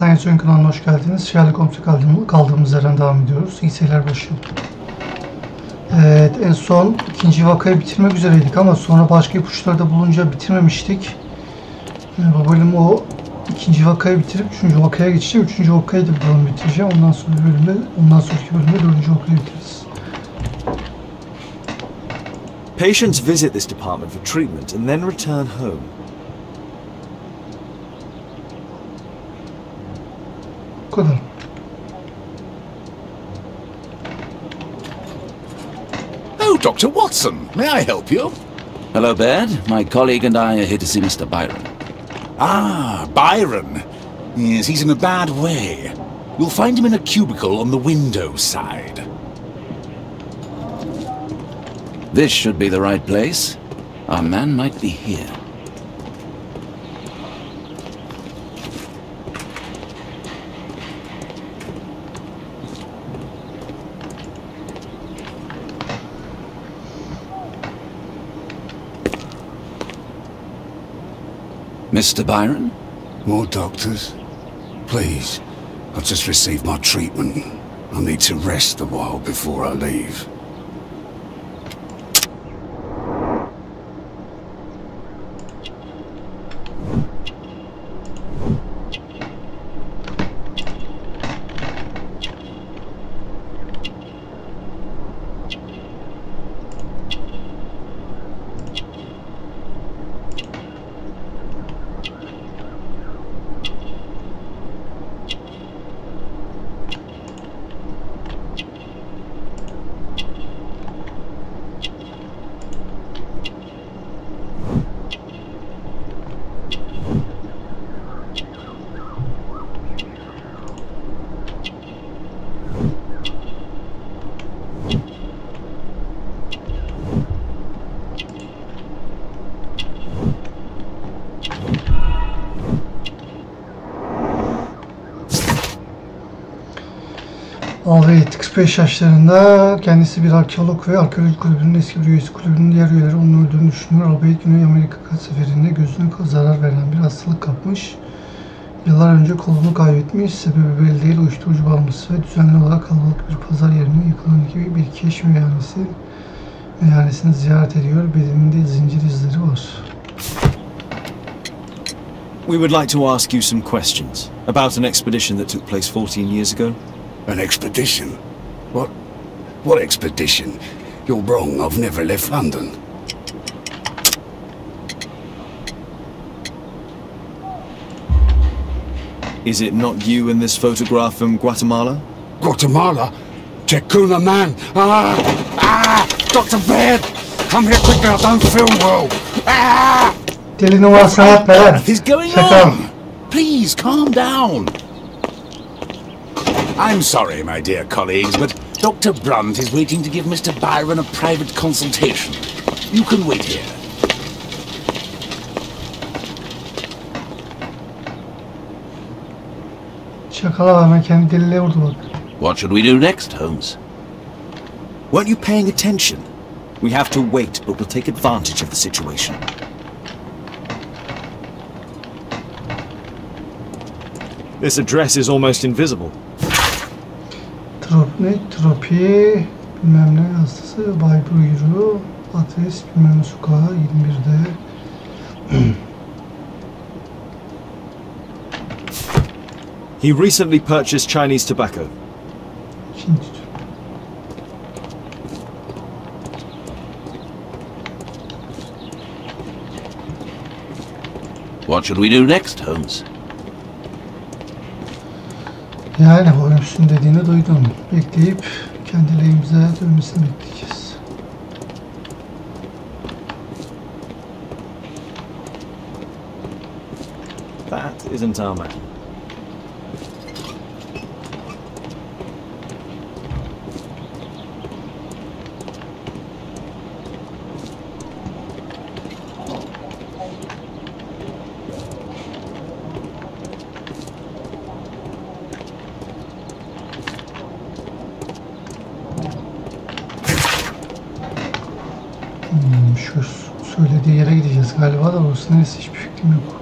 ALSENYAZ Oyun kanalına hoş geldiniz. Sherlock Holmes'a kaldığımız yerden devam ediyoruz. İyi seyirler başlıyor. Evet, en son ikinci vakayı bitirmek üzereydik ama sonra başka ipuçları bulunca bitirmemiştik. Bu bölüm o ikinci vakayı bitirip üçüncü vakaya geçeceğim. Üçüncü vakayı da buradan bitireceğim. Ondan sonraki bölümde dördüncü vakayı bitiririz. Patients visit this department for treatment and then return home. Bu kadar. Oh, Dr. Watson, may I help you? Hello, Baird. My colleague and I are here to see Mr. Byron. Ah, Byron. Yes, he's in a bad way. You'll find him in a cubicle on the window side. This should be the right place. Our man might be here. Mr. Byron? More doctors? Please. I've just received my treatment. I need to rest a while before I leave. Evet, 45 yaşlarında, kendisi bir arkeolog ve arkeoloji kulübünün eski bir üyesi. Kulübünün diğer üyeleri onun öldüğünü düşünüyor. Albeit Güney Amerika seferinde gözüne zarar veren bir hastalık kapmış. Yıllar önce kolunu kaybetmiş. Sebebi belli değil. Uyuşturucu bağımlısı ve düzenli olarak kalabalık bir pazar yerine yakılan bir iki eş meyhanesini ziyaret ediyor. Bedeninde zincir izleri var. We would like to ask you some questions about an expedition that took place 14 years ago. An expedition? What expedition? You're wrong, I've never left London. Is it not you in this photograph from Guatemala? Guatemala? Checuna man! Dr. Baird! Come here quickly, I don't feel well! Deli numarası yapma lan. What is going Şaka. on? Please, calm down. I'm sorry, my dear colleagues, but Dr. Brunt is waiting to give Mr. Byron a private consultation. You can wait here. Şakala hemen kendi deliliğe vurdu bak. What should we do next, Holmes? Weren't you paying attention? We have to wait, but we'll take advantage of the situation. This address is almost invisible. Tropi bilmem ne hastası Bay Buyuru adres bilmem ne sokağı 21'de. He recently purchased Chinese tobacco. Şimdi What should we do next, Holmes? yani Holmes'un dediğini duydum. Bekleyip kendi lehimize dönmesini bekleyeceğiz. That isn't our man. Şu söylediği yere gideceğiz galiba da orası neresi hiçbir fikrim yok.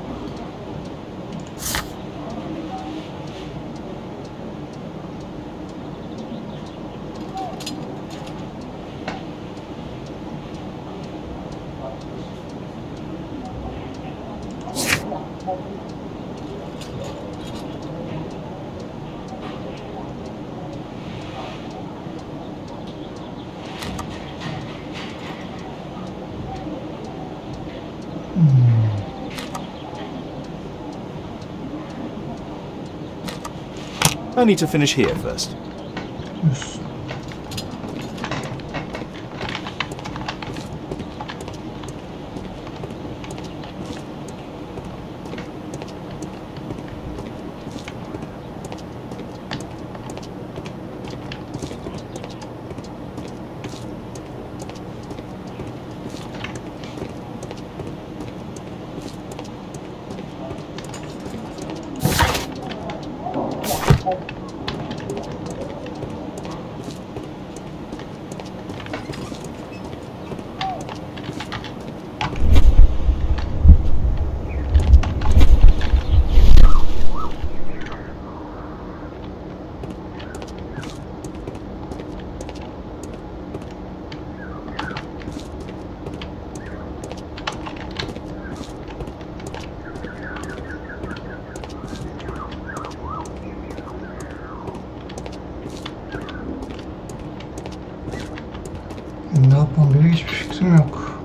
I need to finish here first. Yes. Ne yapmam gerek hiçbir fikrim yok.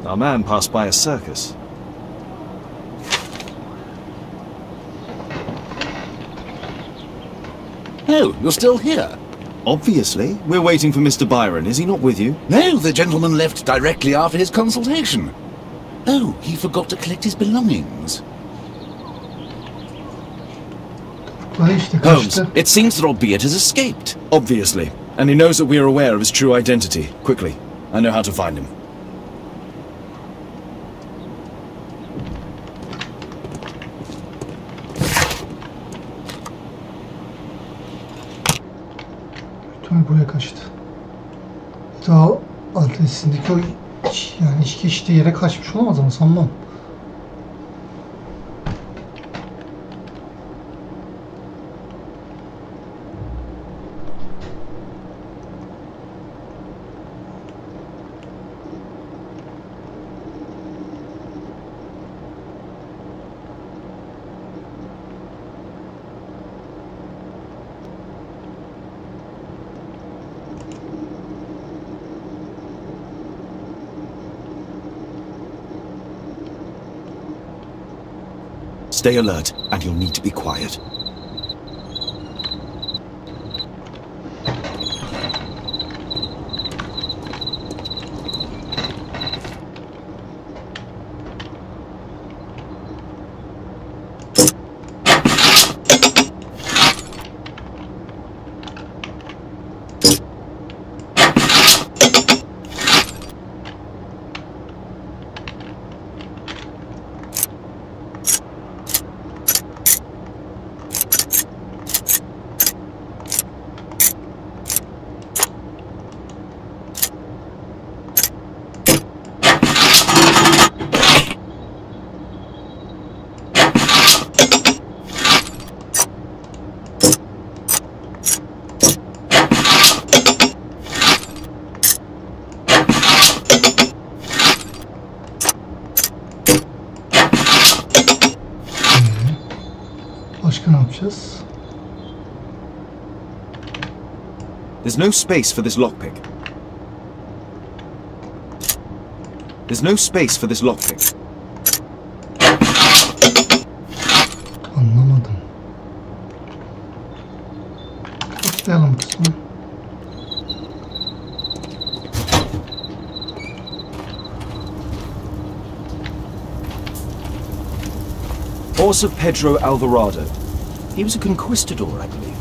Our man passed by a circus. Oh, you're still here? Obviously. We're waiting for Mr. Byron. Is he not with you? No, the gentleman left directly after his consultation. Oh, he forgot to collect his belongings. Holmes, it seems that old Beard has escaped. Obviously. And he knows that we are aware of his true identity. Quickly. I know how to find him. Buraya kaçtı. Daha adresindeki o yani içki içtiği yere kaçmış olamaz ama sanmam. Stay alert, and you'll need to be quiet. Başka ne yapacağız? There's no space for this lockpick. There's no space for this lockpick. Anlamadım. Atlayalım kısmı. Horse of Pedro Alvarado. He was a conquistador, I believe.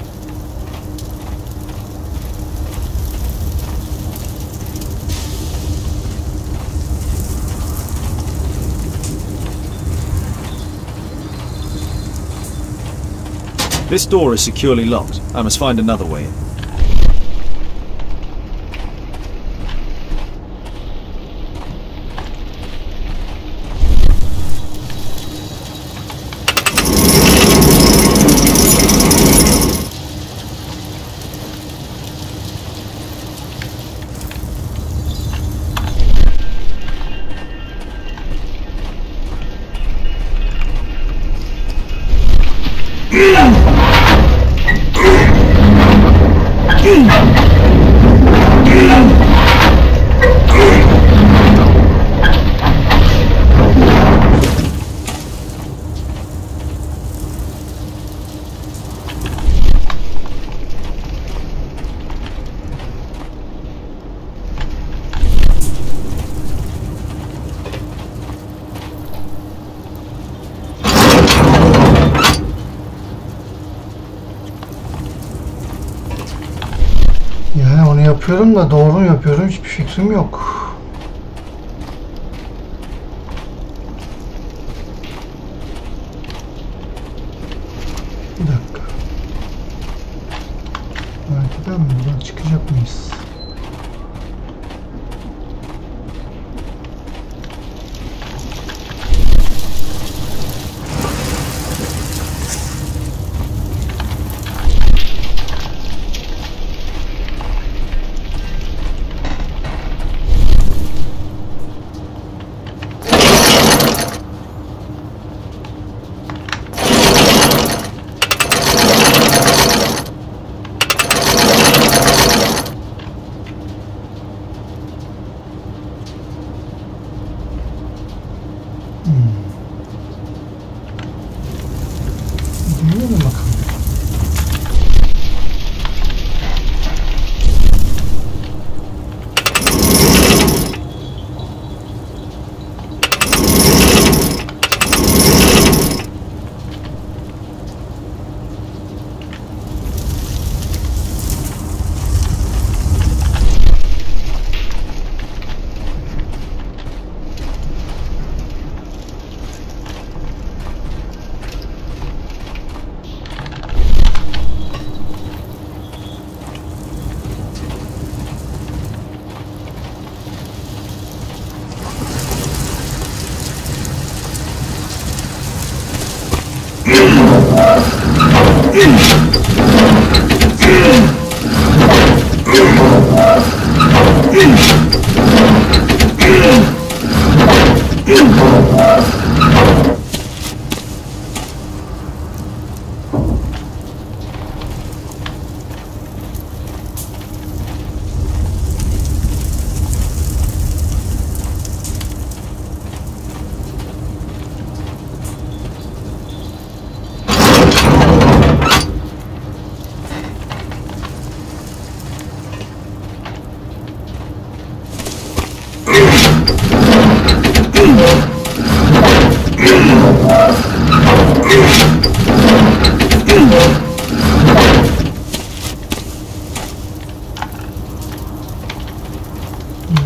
This door is securely locked. I must find another way in. Yani onu yapıyorum da doğru mu yapıyorum hiçbir fikrim yok. Bir dakika. Haritadan mı? Buradan çıkacak mıyız? Deneyelim bakalım.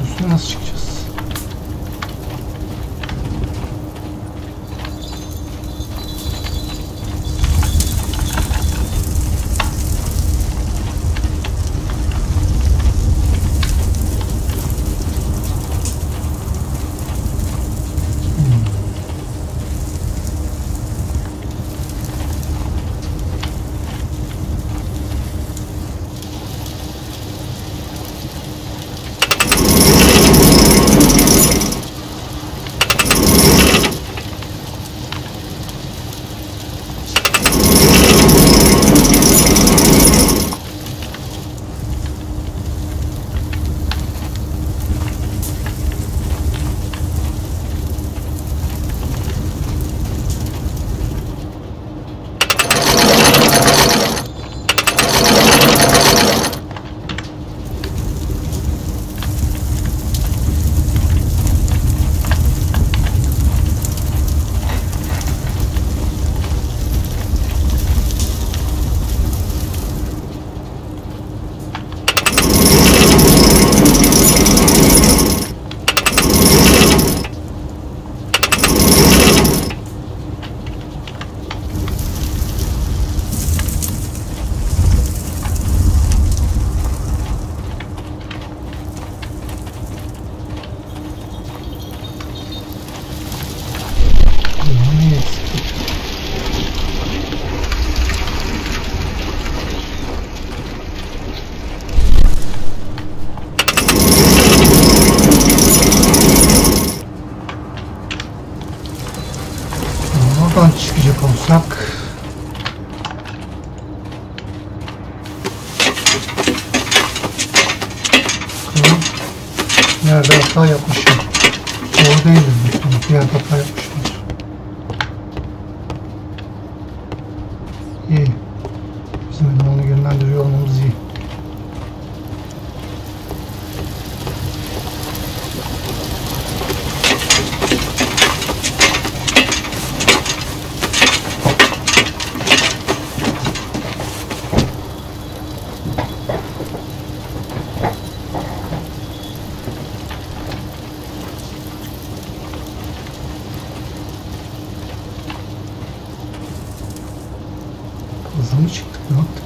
Üstüne nasıl çıkacağız? Buradan çıkacak olsak Nerede hata yapmışım? Doğru değildir. Bir yerde hata yapmışımdır. İyi. Bizim onu yönlendiriyor olmamız iyi. Hızlı mı çıktık? Ne yaptık?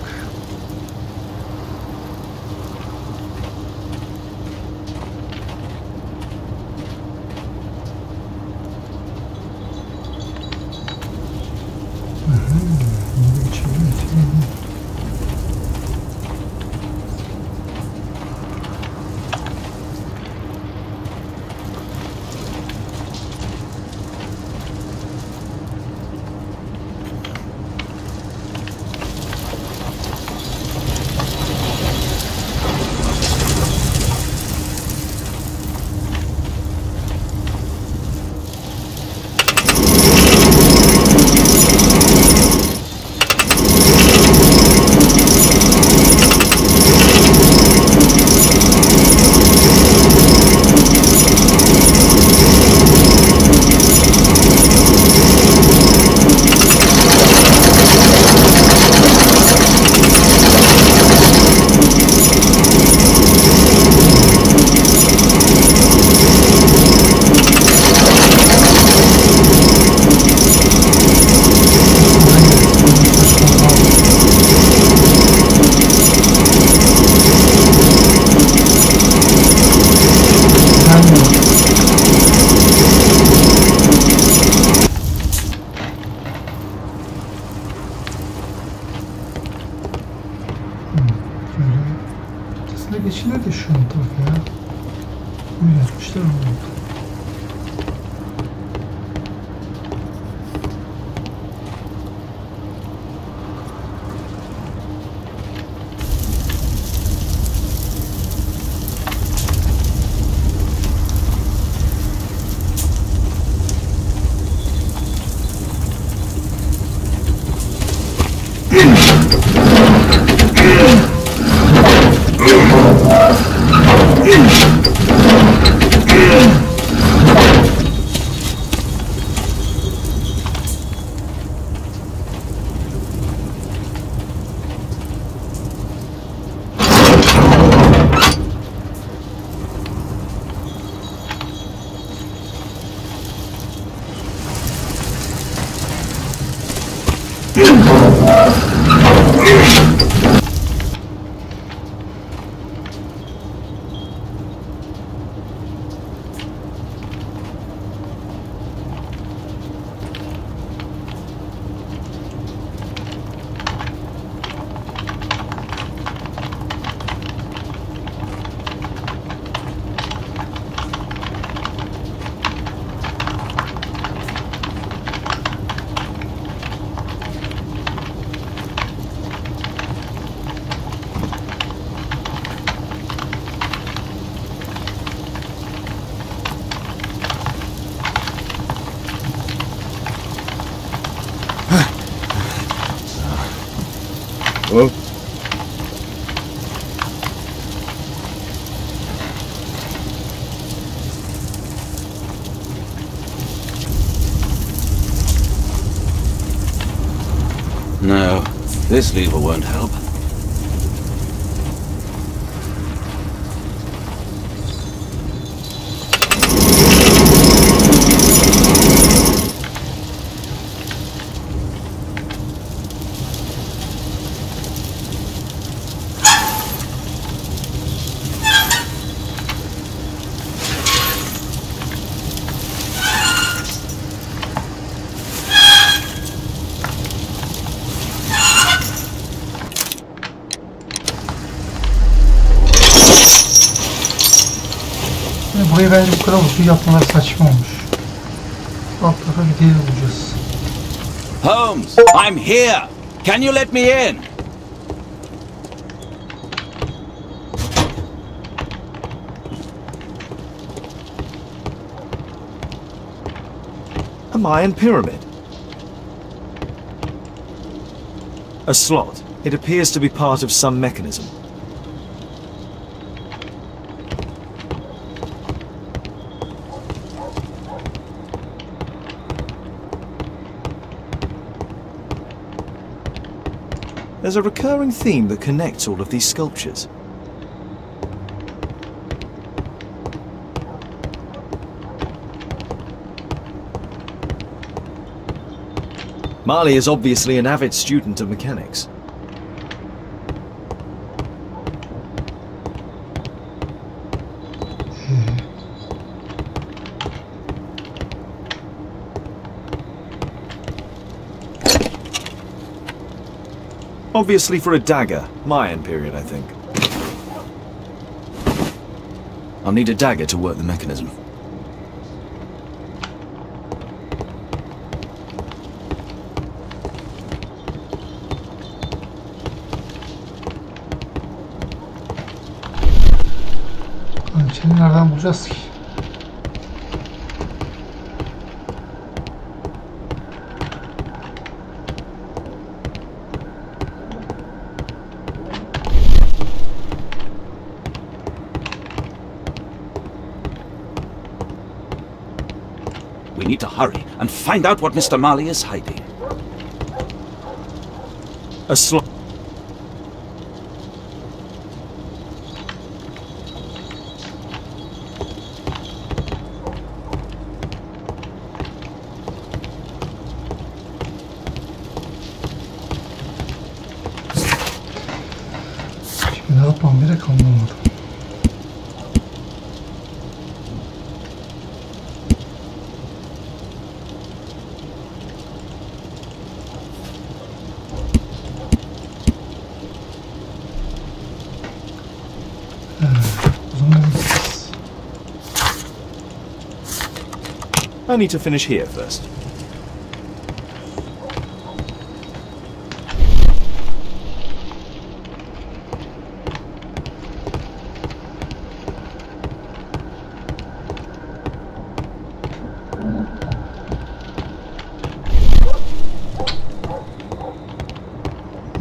Geçilir de şu an tarafı ya. Böyle yapmışlar ama. Oh. No, this lever won't help. Burayı bence bu kadar uzun yapmalar saçma olmuş. Alt tarafa bir değil olacağız. Holmes, I'm here. Can you let me in? Mayan pyramid. A slot. It appears to be part of some mechanism. There's a recurring theme that connects all of these sculptures. Marley is obviously an avid student of mechanics. Obviously for a dagger. Mayan period, I think. I'll need a dagger to work the mechanism. Hançeri nereden bulacağız ki? We need to hurry and find out what Mr. Marley is hiding. A slot. Şimdi ne yapmam gerek anlamadım. I need to finish here first.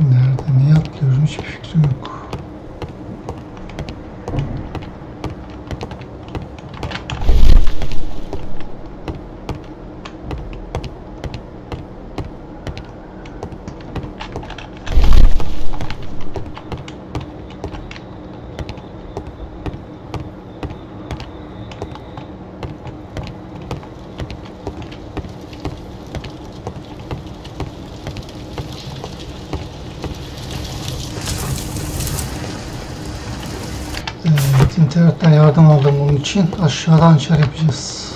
Nerede, niye atlıyorum hiçbir fikrim yok. Evet, internetten yardım aldım onun için. Aşağıdan hançer yapacağız.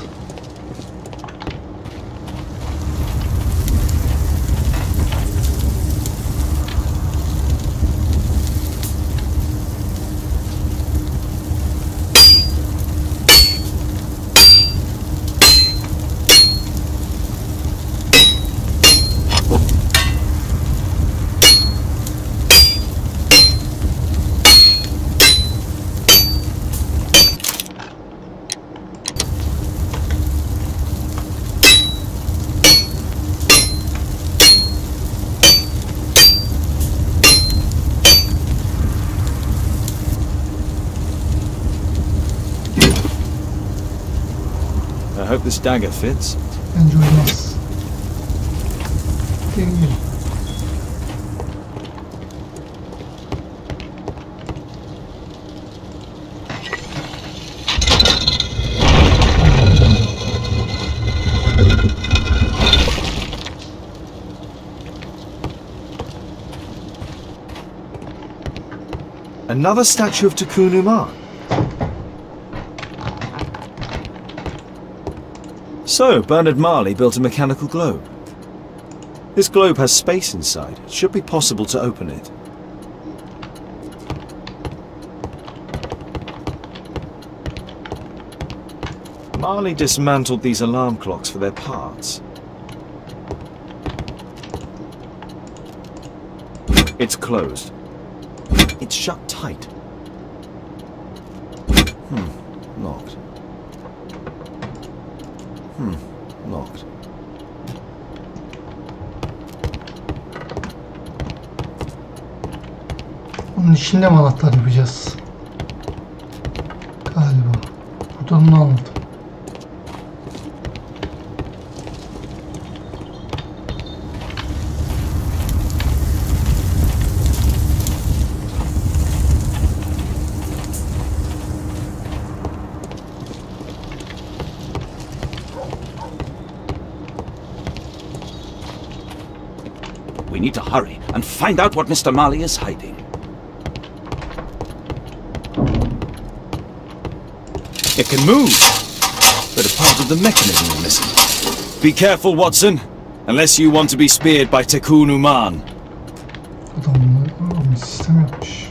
I hope this dagger fits. Bence olmaz. Deneyelim. Another statue of Takunu. So, Bernard Marley built a mechanical globe. This globe has space inside. It should be possible to open it. Marley dismantled these alarm clocks for their parts. It's closed. It's shut tight. Locked. Locked. Bunun içinde mi anahtar yapacağız? Galiba. Buradan onu anladım. We need to hurry and find out what Mr. Marley is hiding. It can move, but a part of the mechanism is missing. Be careful, Watson, unless you want to be speared by Tekun Uman. Adamlar bir sistem yapmış.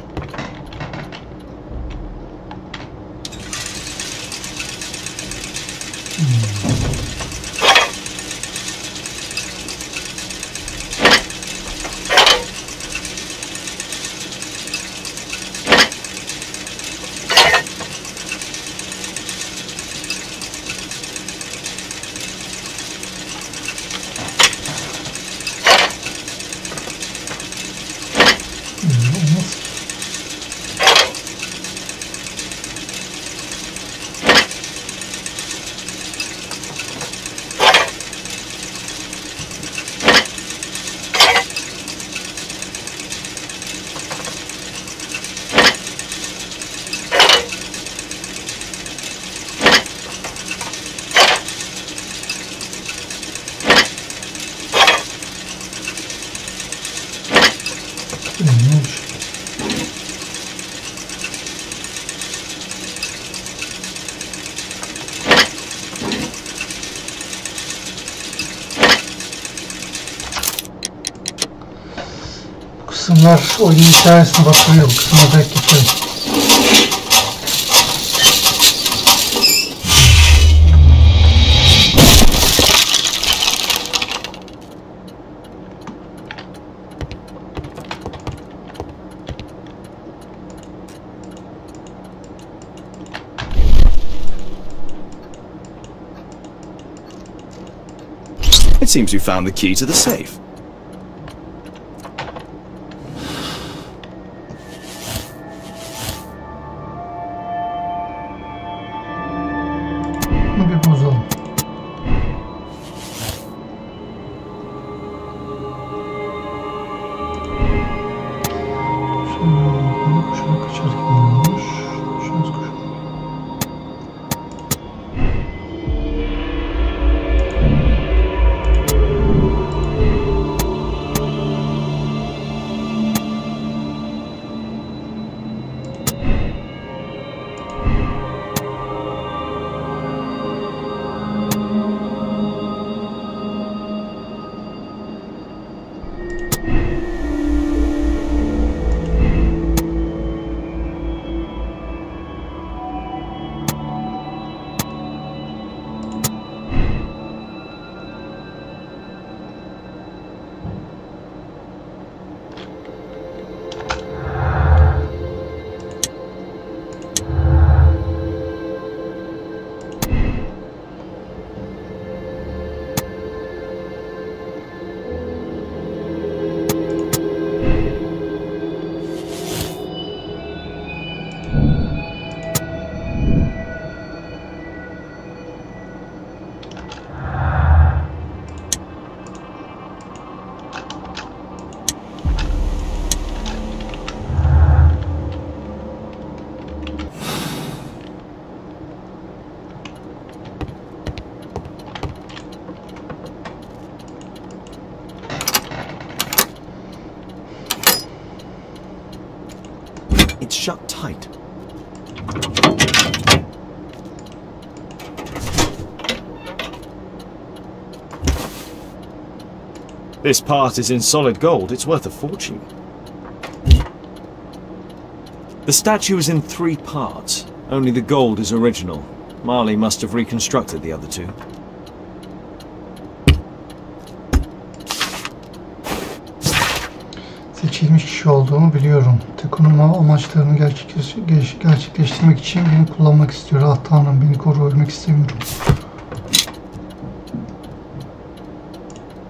Kısımlar oyunun hikayesine bakıyor. Bu kısımda belki geçelim. It seems you found the key to the safe. Bunu bir bozalım. Şöyle kaçarken olmuş. Şans kuşu. It's shut tight. This part is in solid gold. It's worth a fortune. The statue is in 3 parts. Only the gold is original. Marley must have reconstructed the other 2. Seçilmiş kişi olduğumu biliyorum. Tekun'un amaçlarını gerçekleştirmek için beni kullanmak istiyor. Ah Tanrım, beni koru, ölmek istemiyorum.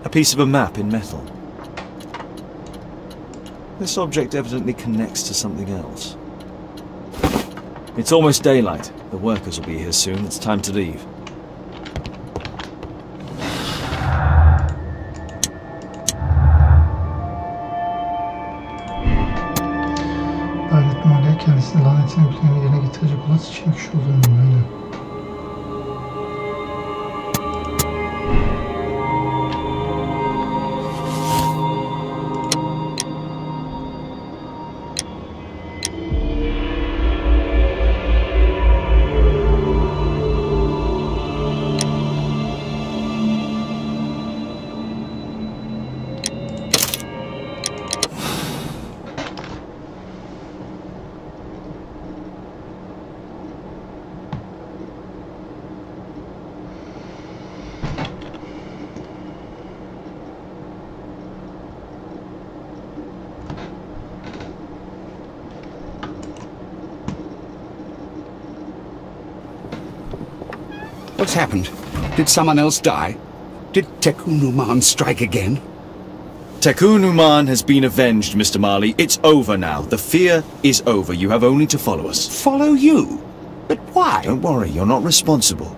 A piece of a map in metal. This object evidently connects to something else. It's almost daylight. The workers will be here soon. It's time to leave. Lanet Maliye kendisine lanetini yüklerini yerine getirecek olan sıçan kişi olduğunu öyle. What's happened? Did someone else die? Did Tekunuman strike again? Tekunuman has been avenged, Mr. Marley. It's over now. The fear is over. You have only to follow us. Follow you? But why? Don't worry, you're not responsible.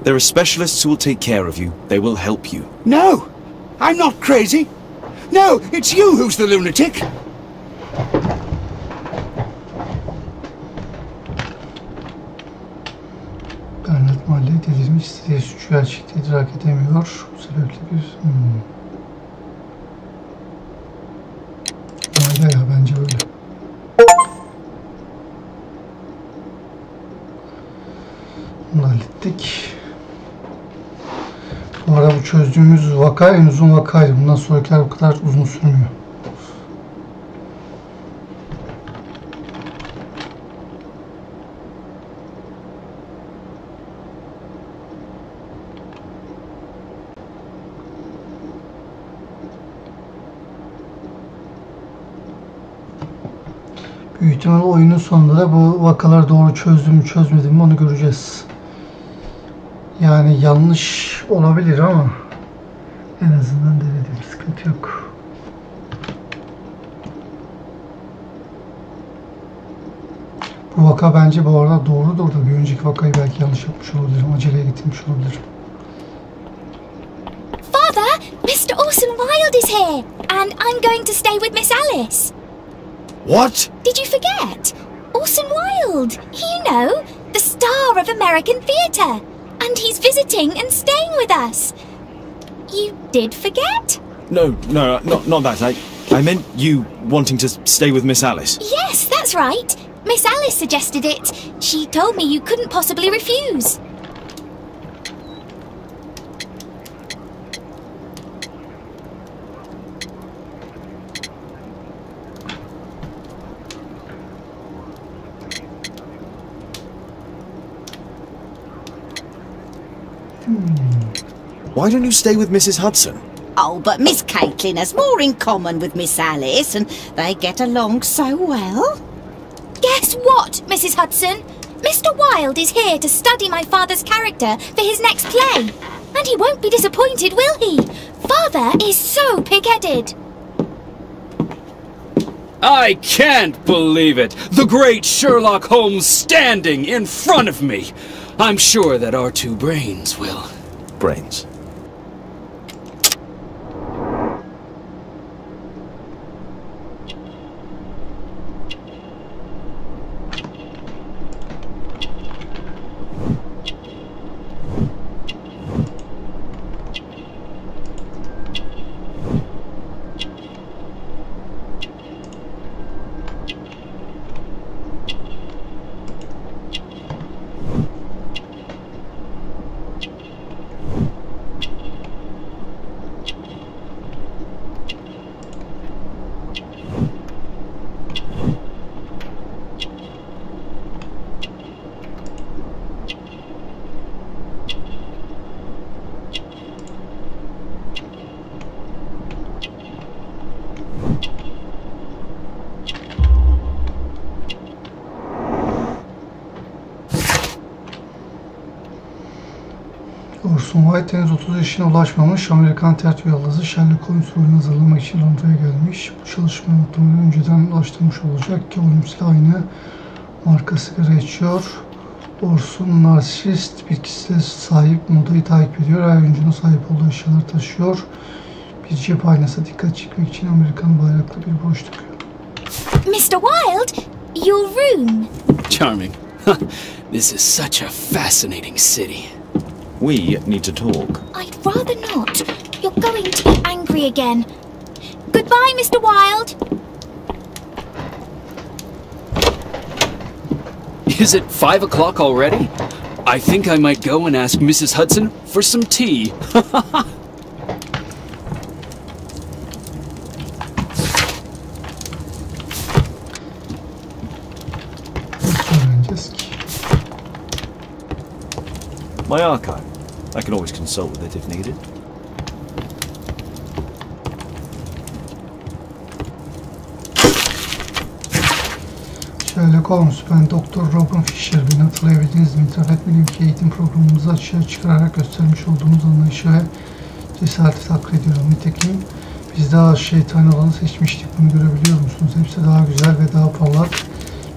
There are specialists who will take care of you. They will help you. No! I'm not crazy! No, it's you who's the lunatic! Lanet Maliye delirmiş, istediği suçu gerçekte idrak edemiyor. Bu sebeple bir... Öyle ya, bence öyle. Bunu hallettik. Bu arada bu çözdüğümüz vaka en uzun vakaydı. Bundan sonrakiler bu kadar uzun sürmüyor. Büyük ihtimalle oyunun sonunda da bu vakaları doğru çözdüm mü çözmedim mi onu göreceğiz. Yani yanlış olabilir ama en azından denedim, sıkıntı yok. Bu vaka bence bu arada doğrudur da bir önceki vakayı belki yanlış yapmış olabilirim, aceleye getirmiş olabilirim. Father, Mr. Orson Wilde is here, and I'm going to stay with Miss Alice. What? Did you forget? Orson Wilde, you know, the star of American theatre. And he's visiting and staying with us. You did forget? No, not that. I meant you wanting to stay with Miss Alice. Yes, that's right. Miss Alice suggested it. She told me you couldn't possibly refuse. Why don't you stay with Mrs. Hudson? Oh, but Miss Caitlin has more in common with Miss Alice, and they get along so well. Guess what, Mrs. Hudson? Mr. Wilde is here to study my father's character for his next play. And he won't be disappointed, will he? Father is so pig-headed. I can't believe it! The great Sherlock Holmes standing in front of me! I'm sure that our two brains will... Brains. Orson White henüz 30 yaşına ulaşmamış Amerikan tiyatro yıldızı Sherlock Holmes rolünü hazırlamak için Londra'ya gelmiş. Bu çalışmayı muhtemelen önceden ulaştırmış olacak ki Holmes ile aynı marka sigara içiyor. Orson narsist bir kişisine sahip, modayı takip ediyor. Her oyuncunun sahip olduğu eşyaları taşıyor. Bir cep aynası dikkat çekmek için Amerikan bayraklı bir broş takıyor. Mr. Wilde, your room. Charming. This is such a fascinating city. We need to talk. I'd rather not. You're going to be angry again. Goodbye, Mr. Wilde. Is it 5 o'clock already? I think I might go and ask Mrs. Hudson for some tea. My archive. I can always consult with it if needed. Sherlock Holmes, ben Dr. Robin Fisher. Beni hatırlayabildiniz mi? İtiraf etmeliyim ki eğitim programımızı açığa çıkararak göstermiş olduğumuz anlayışı ve cesareti takdir ediyorum. Nitekim biz daha şeytani olanı seçmiştik. Bunu görebiliyor musunuz? Hepsi daha güzel ve daha parlak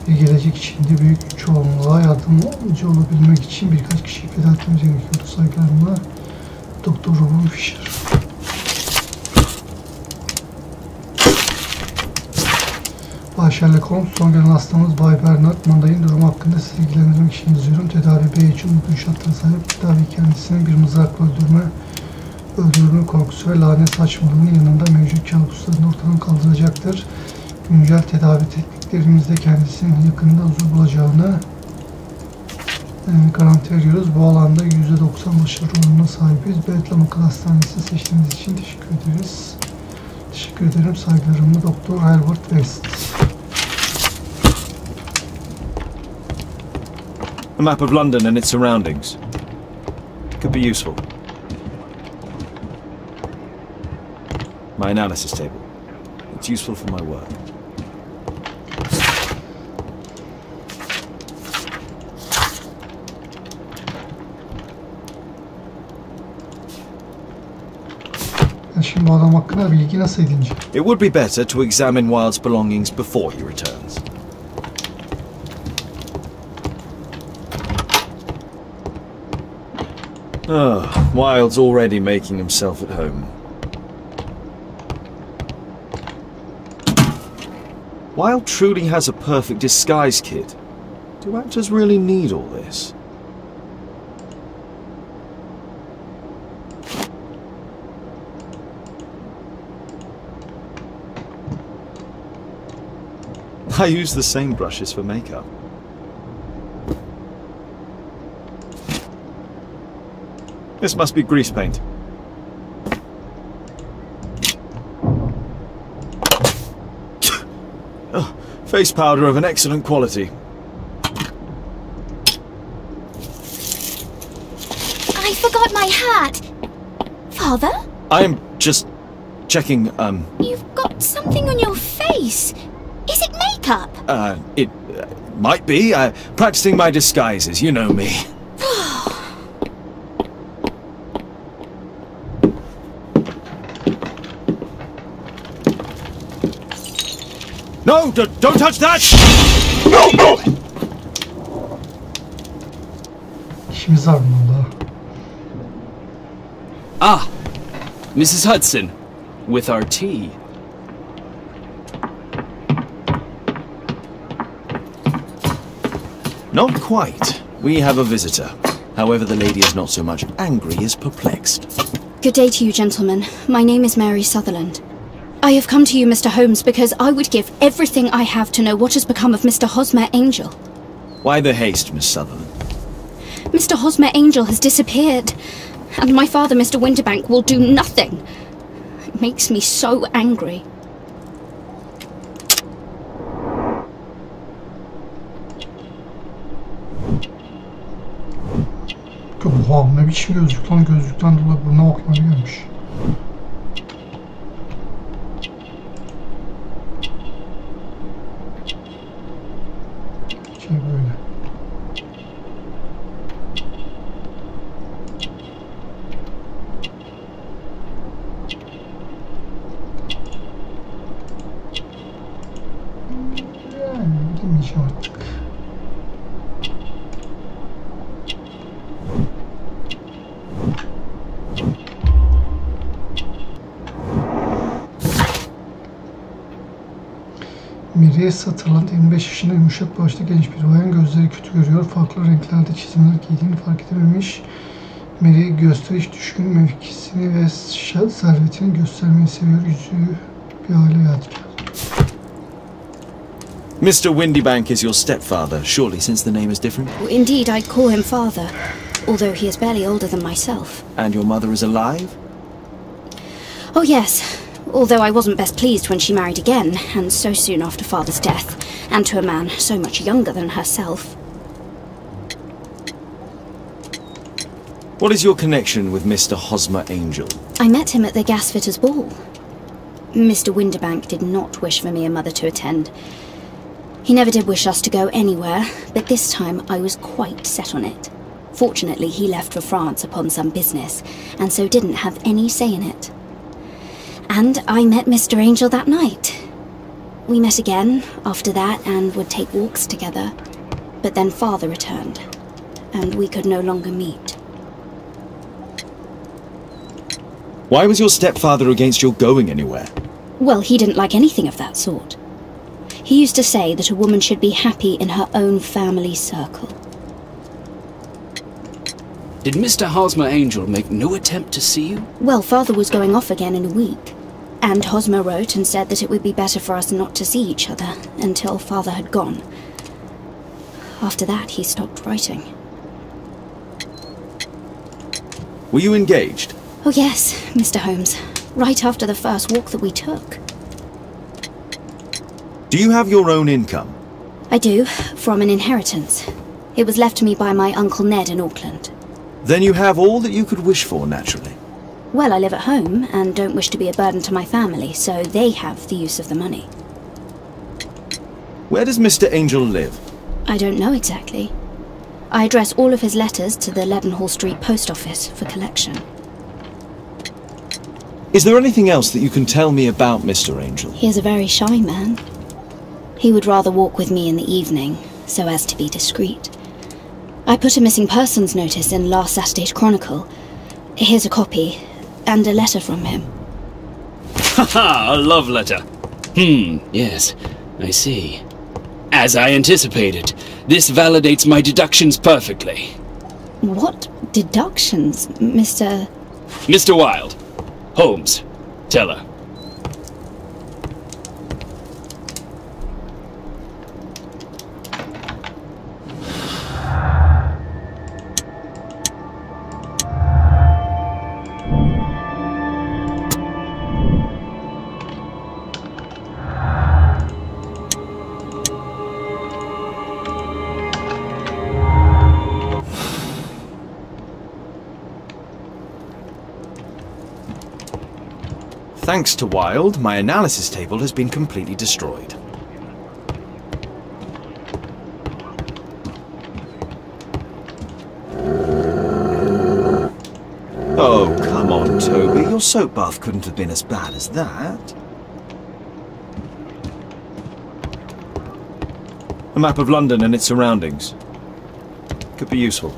bir gelecek içinde büyük çoğunluğa yardımcı olabilmek için birkaç kişiyi feda etmemiz gerekiyordu. Saygılarımla Dr. Robin Fisher. Bay Sherlock Holmes, son gelen hastamız Bay Bernard Manday'ın durumu hakkında sizi ilgilendirmek için yazıyorum. Tedavi B için uygun şartlara sahip. Tedavi kendisinin bir mızrakla öldürme korkusu ve lanet saçmalığının yanında mevcut kabuslarını ortadan kaldıracaktır. Güncel tedavi tekniklerimizde kendisinin yakında huzur bulacağını garanti veriyoruz. Bu alanda %90 başarı oranına sahibiz. Bethlehem Akıl Hastanesi'ni seçtiğiniz için teşekkür ederiz. Teşekkür ederim. Saygılarımla Dr. Herbert West. A map of London and its surroundings. Could be useful. My analysis table. It's useful for my work. Şimdi bu adam hakkında bilgi nasıl edineceğim? It would be better to examine Wilde's belongings before he returns. Wilde's already making himself at home. Wilde truly has a perfect disguise kit. Do actors really need all this? I use the same brushes for makeup. This must be grease paint. Oh, face powder of an excellent quality. I forgot my hat. Father? I'm just checking, You've got something on your face. Is it makeup? It might be. Practicing my disguises, you know me. No, don't touch that! No! İşimiz var bununla. Ah, Mrs. Hudson, with our tea. Not quite. We have a visitor. However, the lady is not so much angry as perplexed. Good day to you, gentlemen. My name is Mary Sutherland. I have come to you, Mr. Holmes, because I would give everything I have to know what has become of Mr. Hosmer Angel. Why the haste, Miss Sutherland? Mr. Hosmer Angel has disappeared, and my father, Mr. Winterbank, will do nothing. It makes me so angry. Oha, ne biçim gözlük lan, gözlükten dolayı buruna bakmaya gelmiş. Şey böyle. deneyeceğim artık. Mary'e satılan 25 yaşında yumuşak başlı genç bir bayan, gözleri kötü görüyor, farklı renklerde çizimler giydiğini fark edememiş. Mary gösteriş düşkün, mevkisini ve servetini göstermeyi seviyor, yüzüğü bir aile yadigarı. Mr. Windybank is your stepfather, surely, since the name is different? Indeed, I'd call him father, although he is barely older than myself. And your mother is alive? Oh yes, although I wasn't best pleased when she married again, and so soon after father's death, and to a man so much younger than herself. What is your connection with Mr. Hosmer Angel? I met him at the gasfitter's ball. Mr. Windybank did not wish for me and mother to attend. He never did wish us to go anywhere, but this time I was quite set on it. Fortunately, he left for France upon some business, and so didn't have any say in it. And I met Mr. Angel that night. We met again after that and would take walks together. But then father returned, and we could no longer meet. Why was your stepfather against your going anywhere? Well, he didn't like anything of that sort. He used to say that a woman should be happy in her own family circle. Did Mr. Hosmer Angel make no attempt to see you? Well, father was going off again in a week, and Hosmer wrote and said that it would be better for us not to see each other until father had gone. After that, he stopped writing. Were you engaged? Oh yes, Mr. Holmes. Right after the first walk that we took. Do you have your own income? I do, from an inheritance. It was left to me by my Uncle Ned in Auckland. Then you have all that you could wish for, naturally. Well, I live at home and don't wish to be a burden to my family, so they have the use of the money. Where does Mr. Angel live? I don't know exactly. I address all of his letters to the Leadenhall Street Post Office for collection. Is there anything else that you can tell me about Mr. Angel? He is a very shy man. He would rather walk with me in the evening, so as to be discreet. I put a missing persons notice in last Saturday's Chronicle. Here's a copy, and a letter from him. Haha, a love letter. Yes, I see. As I anticipated, this validates my deductions perfectly. What deductions, Mr. Mr. Wilde. Holmes, tell her. Thanks to Wilde, my analysis table has been completely destroyed. Oh, come on, Toby. Your soap bath couldn't have been as bad as that. A map of London and its surroundings. Could be useful.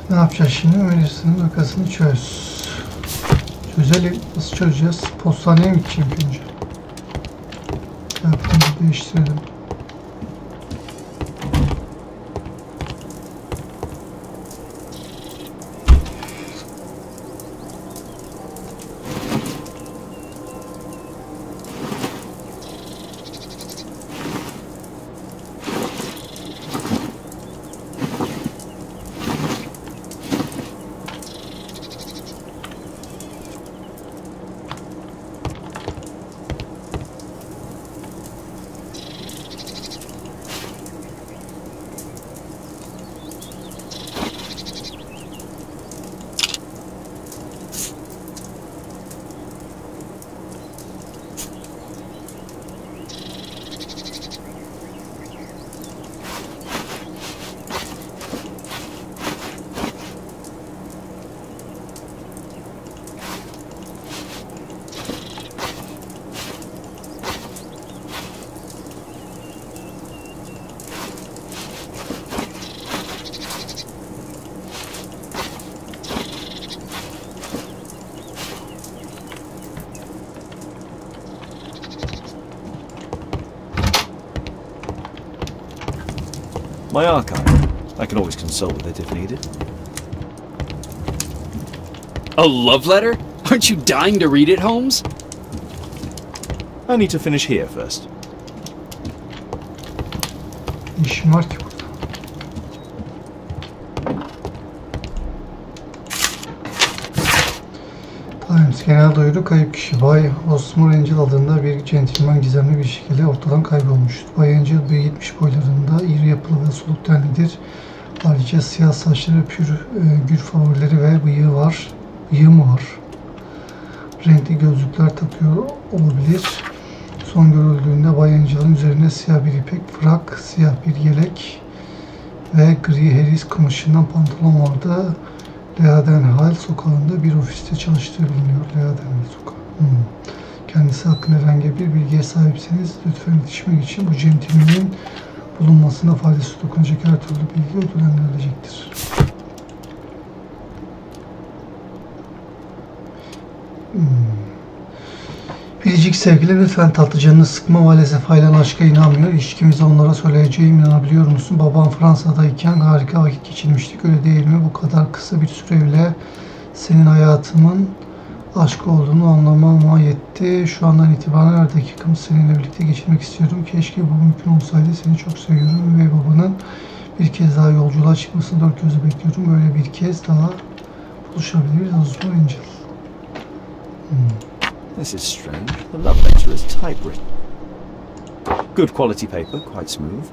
Ne yapacağız şimdi? Öylesinin vakasını çöz. Çözelim. Nasıl çözeceğiz? Postaneye mi gideceğim önce? Kıyafetimizi değiştirelim. My archive. I can always consult with it if needed. A love letter? Aren't you dying to read it, Holmes? I need to finish here first. Ne işim var ki burada? Times genel duyuru: kayıp kişi Bay Osmar Angel adında bir gentleman gizemli bir şekilde ortadan kaybolmuştur. Bay Angel 1.70 boylarında, iri yapılı ve soluk tenlidir. Ayrıca siyah saçları, gür favorileri ve bıyığı var. Bıyığı mı var? Renkli gözlükler takıyor olabilir. Son görüldüğünde Bay Angel'ın üzerinde siyah bir ipek frak, siyah bir yelek ve gri Harris kumaşından pantolon vardı. Leadenhall sokağında bir ofiste çalıştığı biliniyor. Leadenhall sokağı. Kendisi hakkında herhangi bir bilgiye sahipseniz lütfen iletişmek için bu gentleman'in bulunmasına faydası dokunacak her türlü bilgi ödüllendirilecektir. Biricik sevgili, lütfen tatlı canını sıkma. Maalesef ailen aşka inanmıyor. İlişkimizi onlara söyleyeceğim, inanabiliyor musun? Babam Fransa'dayken harika vakit geçirmiştik. Öyle değil mi? Bu kadar kısa bir süreyle senin hayatımın aşk olduğunu anlamama yetti. Şu andan itibaren her dakikamı seninle birlikte geçirmek istiyorum. Keşke bu mümkün olsaydı. Seni çok seviyorum ve babanın bir kez daha yolculuğa çıkmasını dört gözle bekliyorum. Böyle bir kez daha buluşabiliriz. Osman Angel. This is strange. The love letter is typewritten. Good quality paper, quite smooth.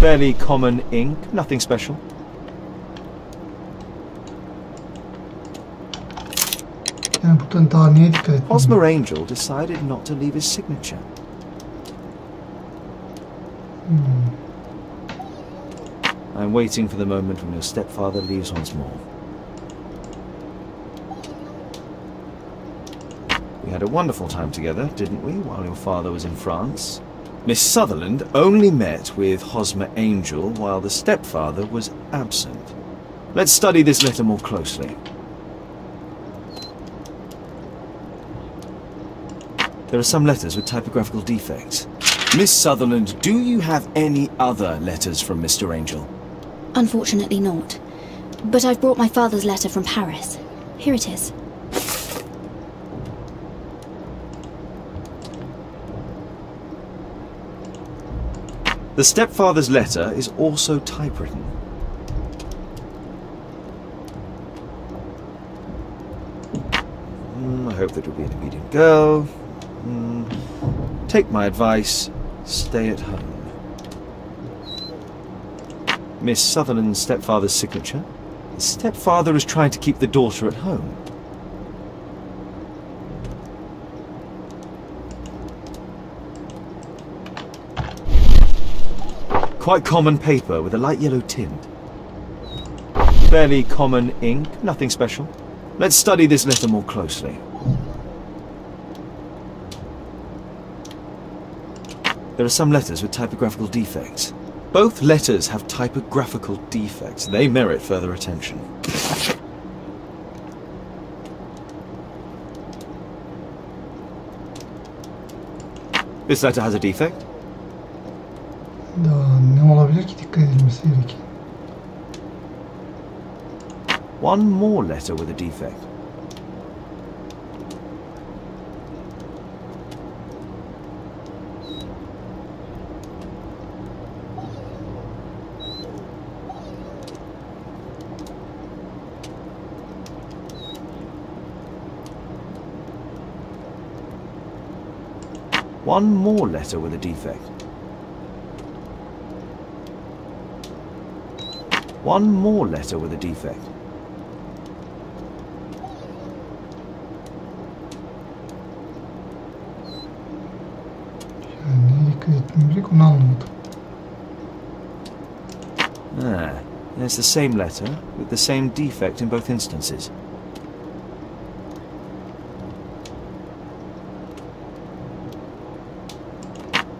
Fairly common ink, nothing special. Yani buradan daha neye dikkat etmem? Osmar Angel decided not to leave his signature. I'm waiting for the moment when your stepfather leaves once more. We had a wonderful time together, didn't we, while your father was in France? Miss Sutherland only met with Hosmer Angel while the stepfather was absent. Let's study this letter more closely. There are some letters with typographical defects. Miss Sutherland, do you have any other letters from Mr. Angel? Unfortunately not. But I've brought my father's letter from Paris. Here it is. The stepfather's letter is also typewritten. I hope that you'll be an obedient girl. Take my advice, stay at home. Miss Sutherland's stepfather's signature. The stepfather is trying to keep the daughter at home. Quite common paper with a light yellow tint. Fairly common ink, nothing special. Let's study this letter more closely. There are some letters with typographical defects. Both letters have typographical defects. They merit further attention. This letter has a defect. Daha ne olabilir ki dikkat edilmesi gereken? One more letter with a defect. One more letter with a defect. One more letter with a defect. Yani neye dikkat etmem gerek onu anlamadım. There's the same letter with the same defect in both instances.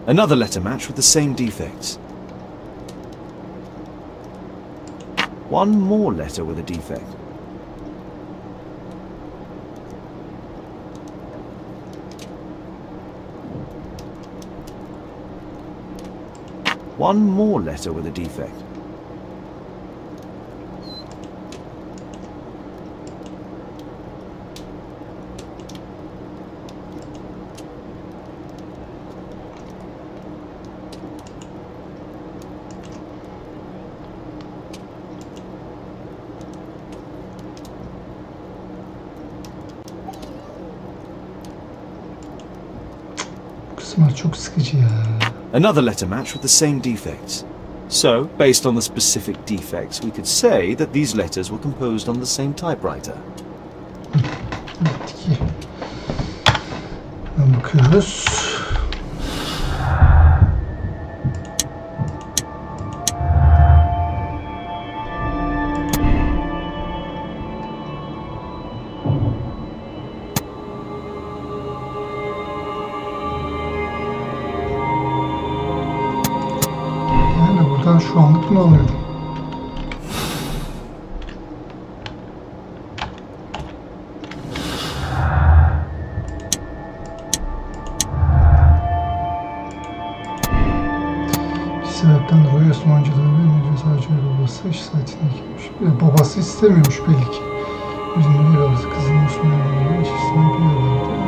Another letter match with the same defects. One more letter with a defect. One more letter with a defect. Çok sıkıcı ya. Another letter match with the same defects. So, based on the specific defects, we could say that these letters were composed on the same typewriter. Evet, bakıyoruz. Şu anlık bunu alıyorum. Bir sebepten dolayı Osmancılığı ve sadece babası iş saatine girmiş. Babası istemiyormuş belli ki. Birinin bir babası kızının Osmanlı'nın içerisinde bir yerlerde.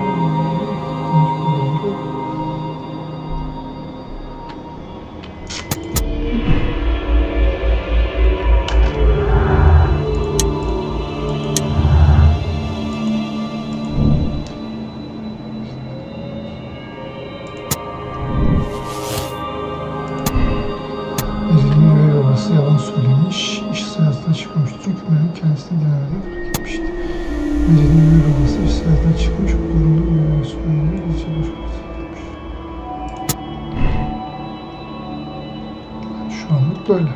Yalan söylemiş, iş sırasında çıkmıştı çünkü Mehmet kendisini denemeden fark etmişti. Mehmet'in bir babası iş sırasında çıkmış, bu durumda Mehmet Osmanlı'nın iyice boşması yapmış. Şu anlık böyle.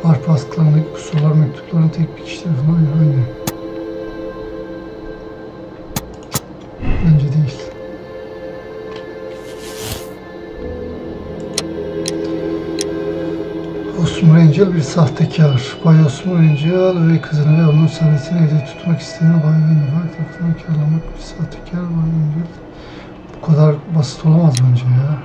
Harp askılarındaki kusurlar mektupların tek bir kişi tarafından aynı. Bence değil. Osman Angel bir sahtekar. Bay Osman Angel ve kızını ve onun saadetini evde tutmak isteyen Bay Winnevar tarafından kiralamak bir sahtekar. Bay Angel bu kadar basit olamaz bence ya.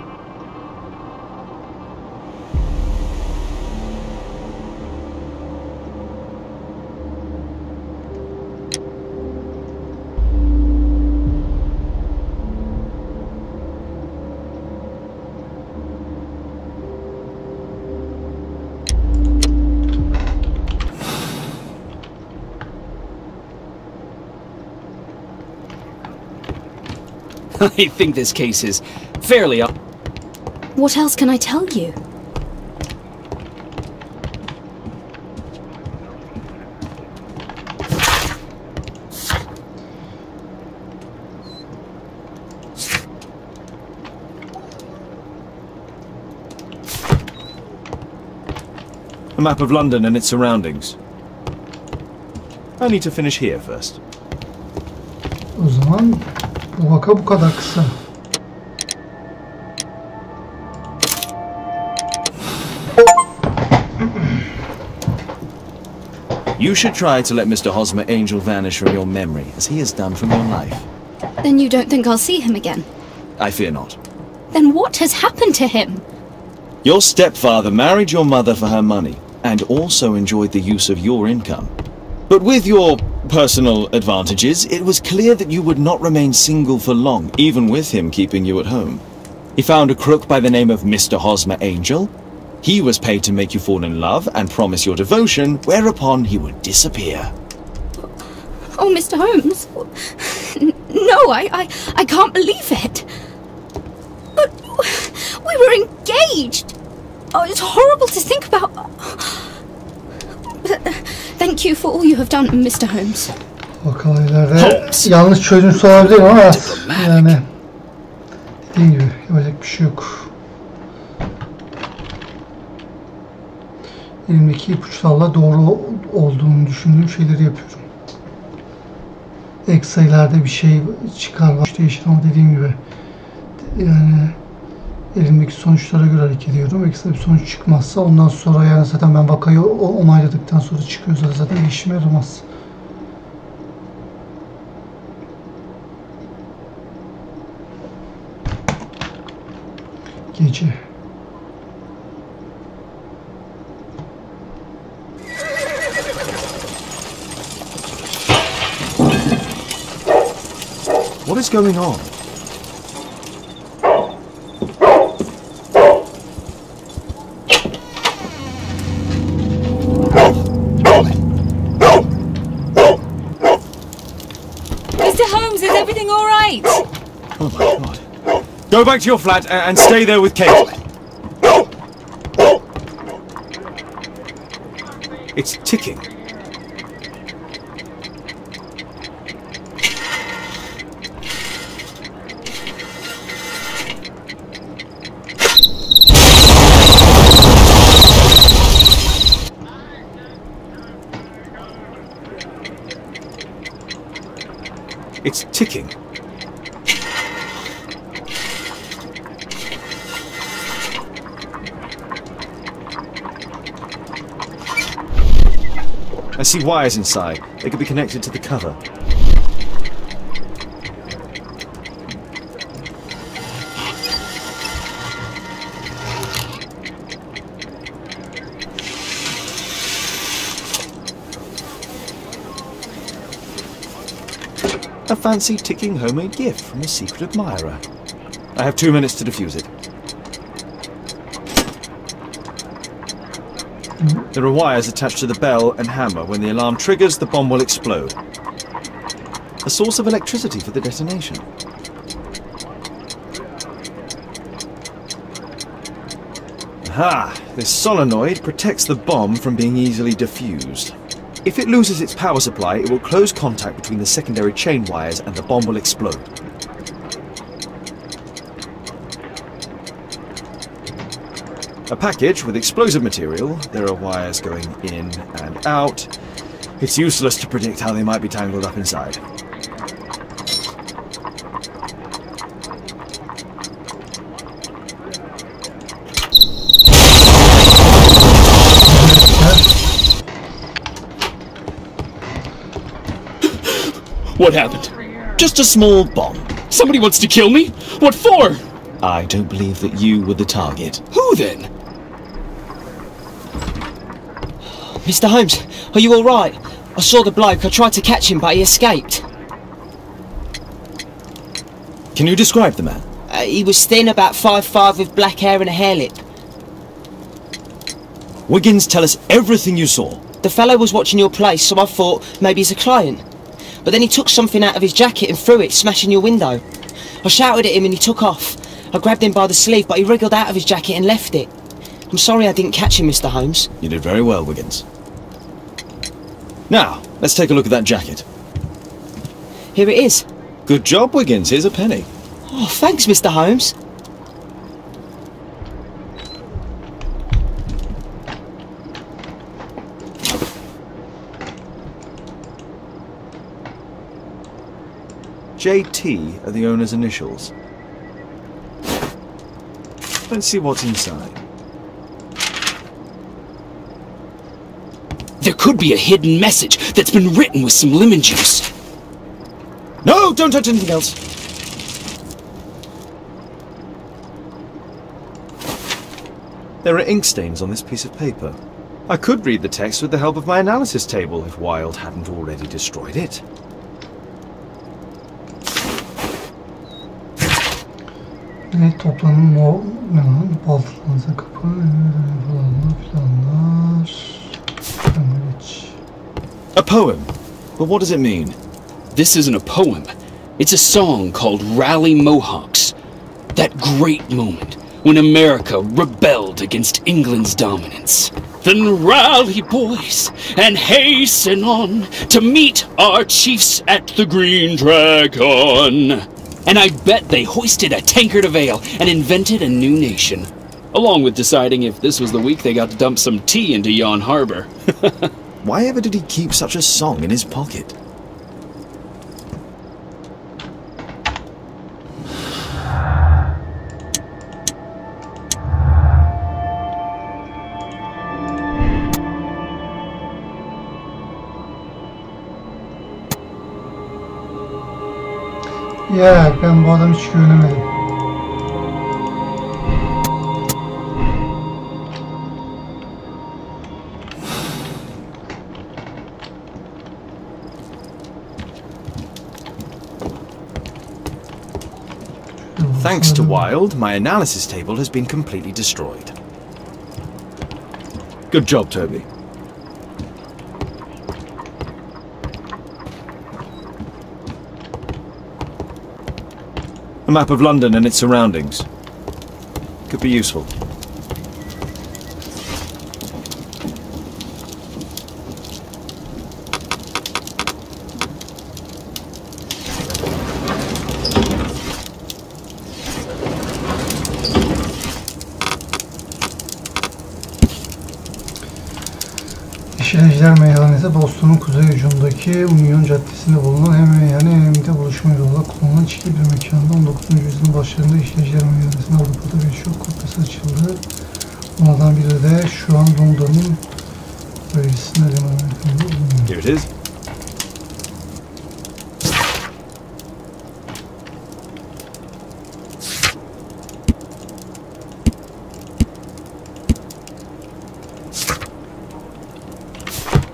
I think this case is fairly up. What else can I tell you? A map of London and its surroundings. I need to finish here first. O zaman bu vaka bu kadar kısa. You should try to let Mr. Hosmer Angel vanish from your memory, as he has done from your life. Then you don't think I'll see him again? I fear not. Then what has happened to him? Your stepfather married your mother for her money, and also enjoyed the use of your income. But with your personal advantages, it was clear that you would not remain single for long, even with him keeping you at home. He found a crook by the name of Mr. Hosmer Angel. He was paid to make you fall in love and promise your devotion, whereupon he would disappear. Oh, Mr. Holmes. No, I can't believe it. But we were engaged. Oh, it's horrible to think about. But thank you for all you have done, Mr. Holmes. Bakalım ileride yanlış çözümsü olabilir ama yani dediğim gibi yapacak bir şey yok. Elimdeki ipuçlarla doğru olduğunu düşündüğüm şeyleri yapıyorum. Ek sayılarda bir şey çıkar var değişir ama dediğim gibi yani elimdeki sonuçlara göre hareket ediyorum. Ekstra bir sonuç çıkmazsa ondan sonra yani zaten ben vakayı onayladıktan sonra çıkıyorsa zaten işime yaramaz. Gece. What is going on? Mr. Holmes, is everything all right? Oh my God. Go back to your flat and stay there with Kate. It's ticking. It's ticking. I see wires inside. They could be connected to the cover. A fancy ticking homemade gift from a secret admirer. I have 2 minutes to defuse it. There are wires attached to the bell and hammer. When the alarm triggers, the bomb will explode. A source of electricity for the detonation. Aha! This solenoid protects the bomb from being easily diffused. If it loses its power supply, it will close contact between the secondary chain wires and the bomb will explode. A package with explosive material. There are wires going in and out. It's useless to predict how they might be tangled up inside. What happened? Just a small bomb. Somebody wants to kill me? What for? I don't believe that you were the target. Who then? Mr. Holmes, are you all right? I saw the bloke. I tried to catch him, but he escaped. Can you describe the man? He was thin, about 5'5", with black hair and a hair lip. Wiggins, tell us everything you saw. The fellow was watching your place, so I thought maybe he's a client. But then he took something out of his jacket and threw it, smashing your window. I shouted at him and he took off. I grabbed him by the sleeve, but he wriggled out of his jacket and left it. I'm sorry I didn't catch him, Mr. Holmes. You did very well, Wiggins. Now, let's take a look at that jacket. Here it is. Good job, Wiggins. Here's a penny. Oh, thanks, Mr. Holmes. JT are the owner's initials. Let's see what's inside. There could be a hidden message that's been written with some lemon juice. No, don't touch anything else. There are ink stains on this piece of paper. I could read the text with the help of my analysis table if Wilde hadn't already destroyed it. Evet, toplanın baltalarınıza kapın falanlar. A poem. But what does it mean? This isn't a poem. It's a song called Rally Mohawks. That great moment when America rebelled against England's dominance. Then rally, boys, and hasten on to meet our chiefs at the Green Dragon. And I bet they hoisted a tankard of ale and invented a new nation. Along with deciding if this was the week they got to dump some tea into yon harbor. Why ever did he keep such a song in his pocket? Ya ben bu adamı hiç güvenemedim. Thanks to Wilde, my analysis table has been completely destroyed. Good job, Toby. A map of London and its surroundings. Could be useful. Seyirler meyhanesi Boston'un kuzey ucundaki Union Caddesi'nde bulunan hem meyhane hem de buluşma yolu olarak kullanılan çiftli bir mekanda 19. yüzyılın başlarında İşleyiciler Meyhanesi'nin Avrupa'da bir şok kopyası açıldı. Onlardan biri de şu an Londra'nın bölgesinde bulunuyor. Here it is.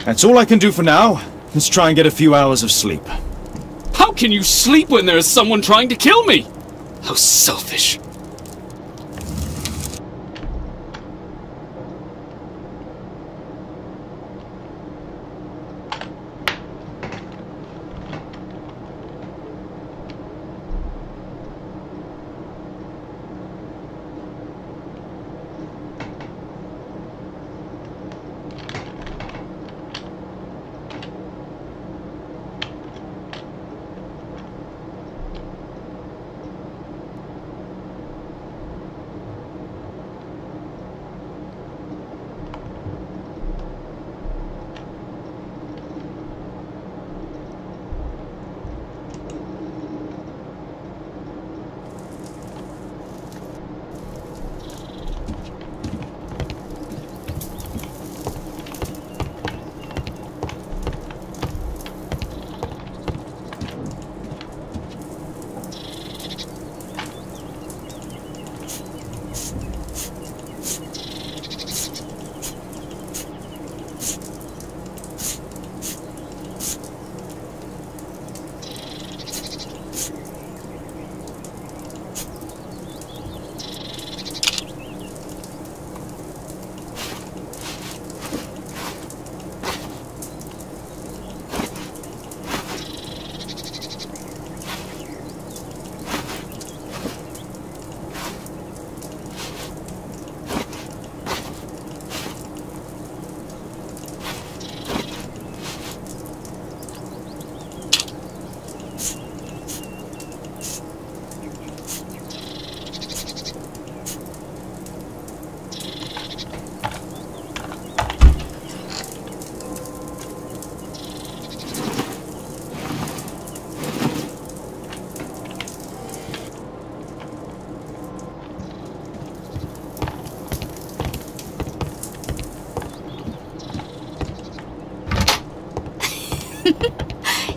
That's all I can do for now. Let's try and get a few hours of sleep. How can you sleep when there is someone trying to kill me? How selfish.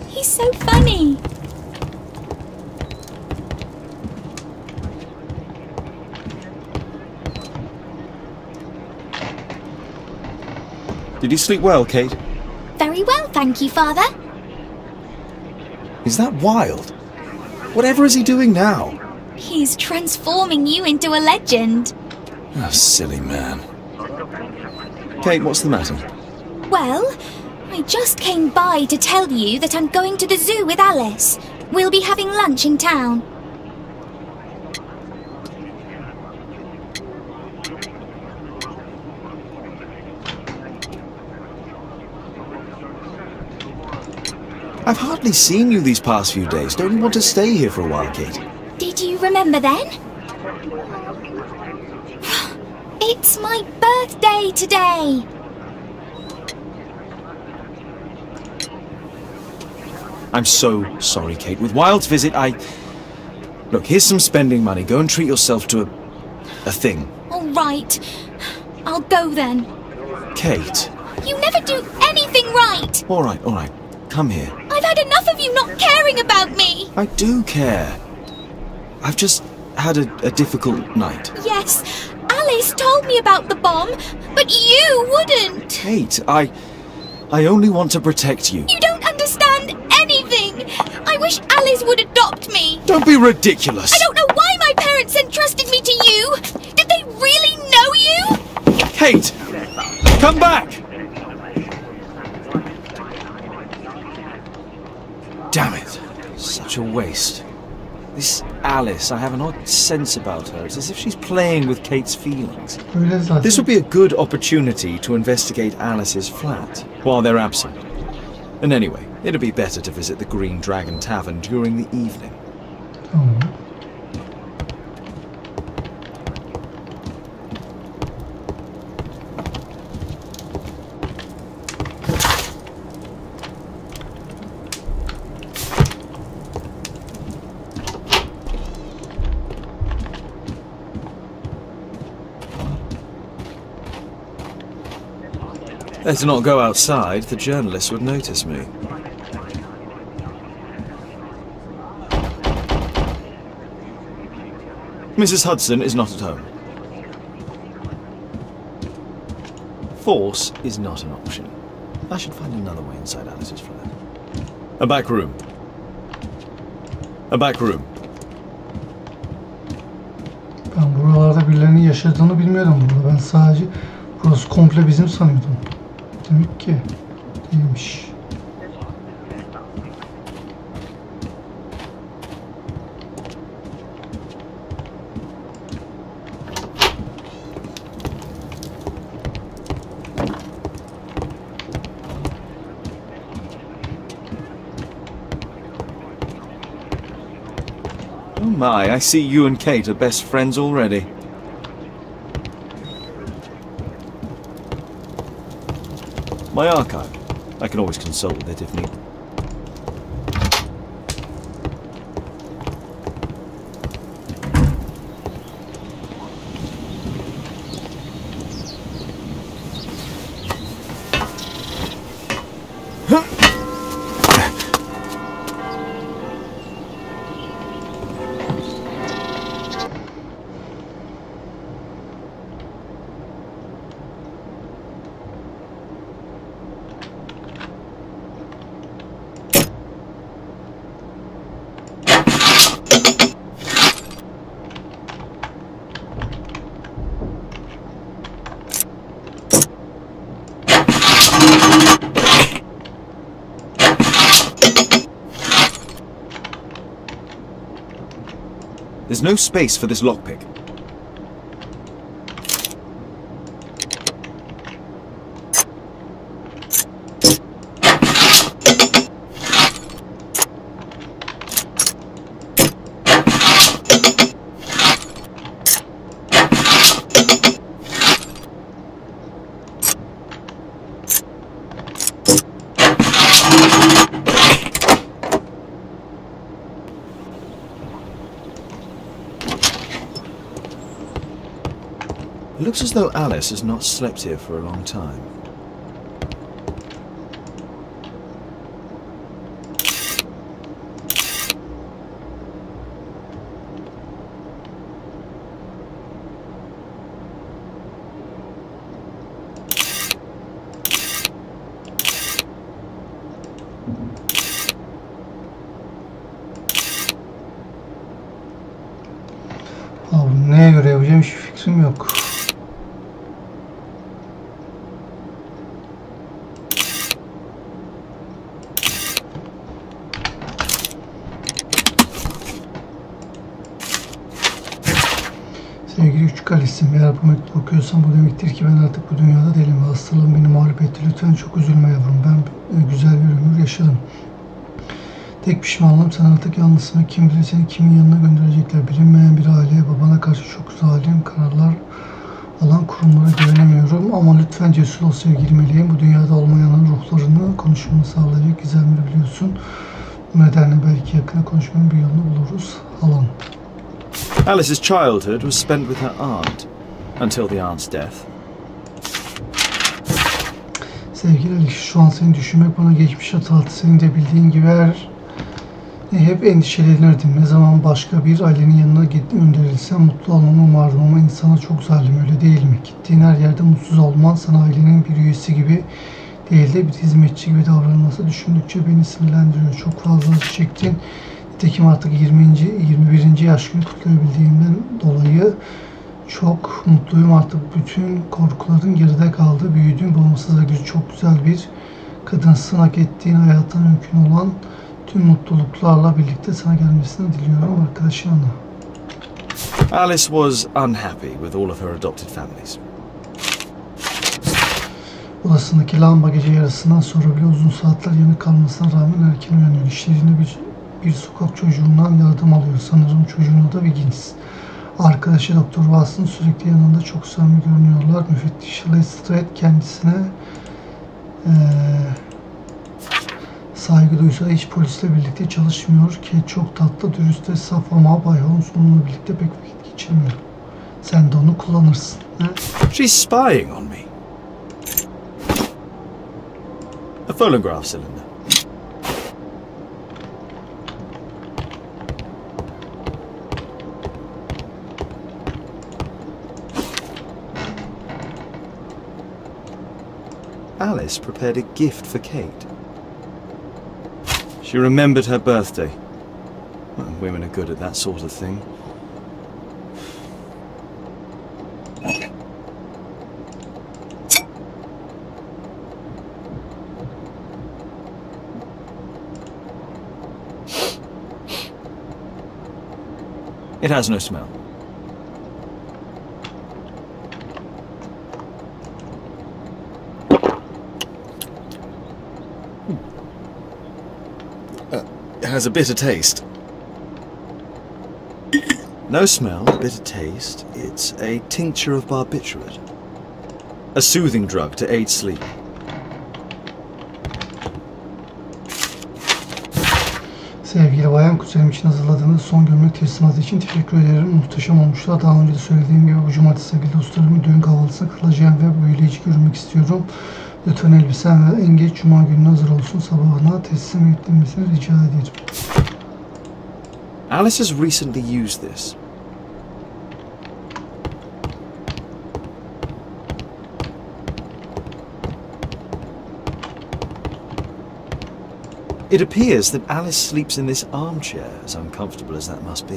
He's so funny. Did you sleep well, Kate? Very well, thank you, Father. Is that Wilde? Whatever is he doing now? He's transforming you into a legend. Oh, silly man. Kate, what's the matter? Well, I just came by to tell you that I'm going to the zoo with Alice. We'll be having lunch in town. I've hardly seen you these past few days. Don't you want to stay here for a while, Kate? Did you remember then? It's my birthday today. I'm so sorry, Kate. With Wilde's visit, Look, here's some spending money. Go and treat yourself to a thing. All right. I'll go then. Kate. You never do anything right. All right. Come here. I've had enough of you not caring about me. I do care. I've just had a difficult night. Yes, Alice told me about the bomb, but you wouldn't. Kate, I only want to protect you. You don't understand anything. I wish Alice would adopt me. Don't be ridiculous. I don't know why my parents Kate! Come back! Damn it. Such a waste. This Alice, I have an odd sense about her. It's as if she's playing with Kate's feelings. This would be a good opportunity to investigate Alice's flat while they're absent. And anyway, it'd be better to visit the Green Dragon Tavern during the evening. Better not go outside, the journalists would notice me. Mrs. Hudson is not at home. Force is not an option. I should find another way inside Alice's flat. A back room. A back room. Ben buralarda birilerinin yaşadığını bilmiyordum burada. Ben sadece burası komple bizim sanıyordum. Demek ki değilmiş. Oh my, I see you and Kate are best friends already. My archive. I can always consult with it if need. There's no space for this lockpick. It looks as though Alice has not slept here for a long time. Abi neye göre yapacağım hiçbir fikrim yok. Sevgili küçük Alice'im, eğer bu mektubu okuyorsan bu demektir ki ben artık bu dünyada değilim ve hastalığım beni mağlup etti. Lütfen çok üzülme yavrum, ben güzel bir ömür yaşadım. Tek pişmanlığım sen artık yalnızsın ve kim bilir seni kimin yanına gönderecekler. Bilinmeyen bir aileye, babana karşı çok zalim kararlar alan kurumlara güvenemiyorum. Ama lütfen cesur ol sevgili meleğim, bu dünyada olmayanın ruhlarını konuşmanı sağlayacak gizemleri biliyorsun. Bu nedenle belki yakına konuşmanın bir yolunu buluruz. Halan. Alice's childhood was spent with her aunt, until the aunt's death. Sevgili Alice, şu an seni düşünmek bana geçmiş hatırlattı. Senin de bildiğin gibi hep endişelenirdim. Ne zaman başka bir ailenin yanına gönderilsem mutlu olmamı umardım ama insana çok zalim, öyle değil mi? Gittiğin her yerde mutsuz olman sana ailenin bir üyesi gibi değil de bir hizmetçi gibi davranılması düşündükçe beni sinirlendiriyor. Çok fazla acı çektin. Nitekim artık 21. yaş günü kutlayabildiğimden dolayı Çok mutluyum artık. Bütün korkuların geride kaldı. Büyüdüğün, bağımsız ve güçlü, çok güzel bir kadınsın. Hak ettiğin, hayata mümkün olan tüm mutluluklarla birlikte sana gelmesini diliyorum. Arkadaşın Ana. Alice was unhappy with all of her adopted families. Odasındaki lamba gece yarısından sonra bile uzun saatler yanık kalmasına rağmen erken uyanıyor. İşlerinde bir sokak çocuğundan yardım alıyor. Sanırım çocuğun adı Wiggins. Arkadaşı Doktor Watson sürekli yanında, çok samimi görünüyorlar. Müfettiş Lestrade kendisine saygı duysa da hiç polisle birlikte çalışmıyor. Kate çok tatlı, dürüst ve saf ama Bay Holmes onunla birlikte pek vakit geçirmiyor. Sen de onu kullanırsın. He? She's spying on me. A phonograph cylinder. Alice prepared a gift for Kate. She remembered her birthday. Well, women are good at that sort of thing. It has no smell. It has a bitter taste. No smell, bitter taste. It's a tincture of barbiturate. A soothing drug to aid sleep. Sevgili bayan, kuzenim için hazırladığınız son gömlek teslimatı için teşekkür ederim. Muhteşem olmuşlar. Daha önce de söylediğim gibi bu cumartesi sevgili dostlarımın düğün kahvaltısına katılacağım ve büyüleyici görünmek istiyorum. Lütfen elbisen ve en geç cuma gününe hazır olsun. Sabahına teslim edilmesini rica ederim. Alice has recently used this. It appears that Alice sleeps in this armchair, as uncomfortable as that must be.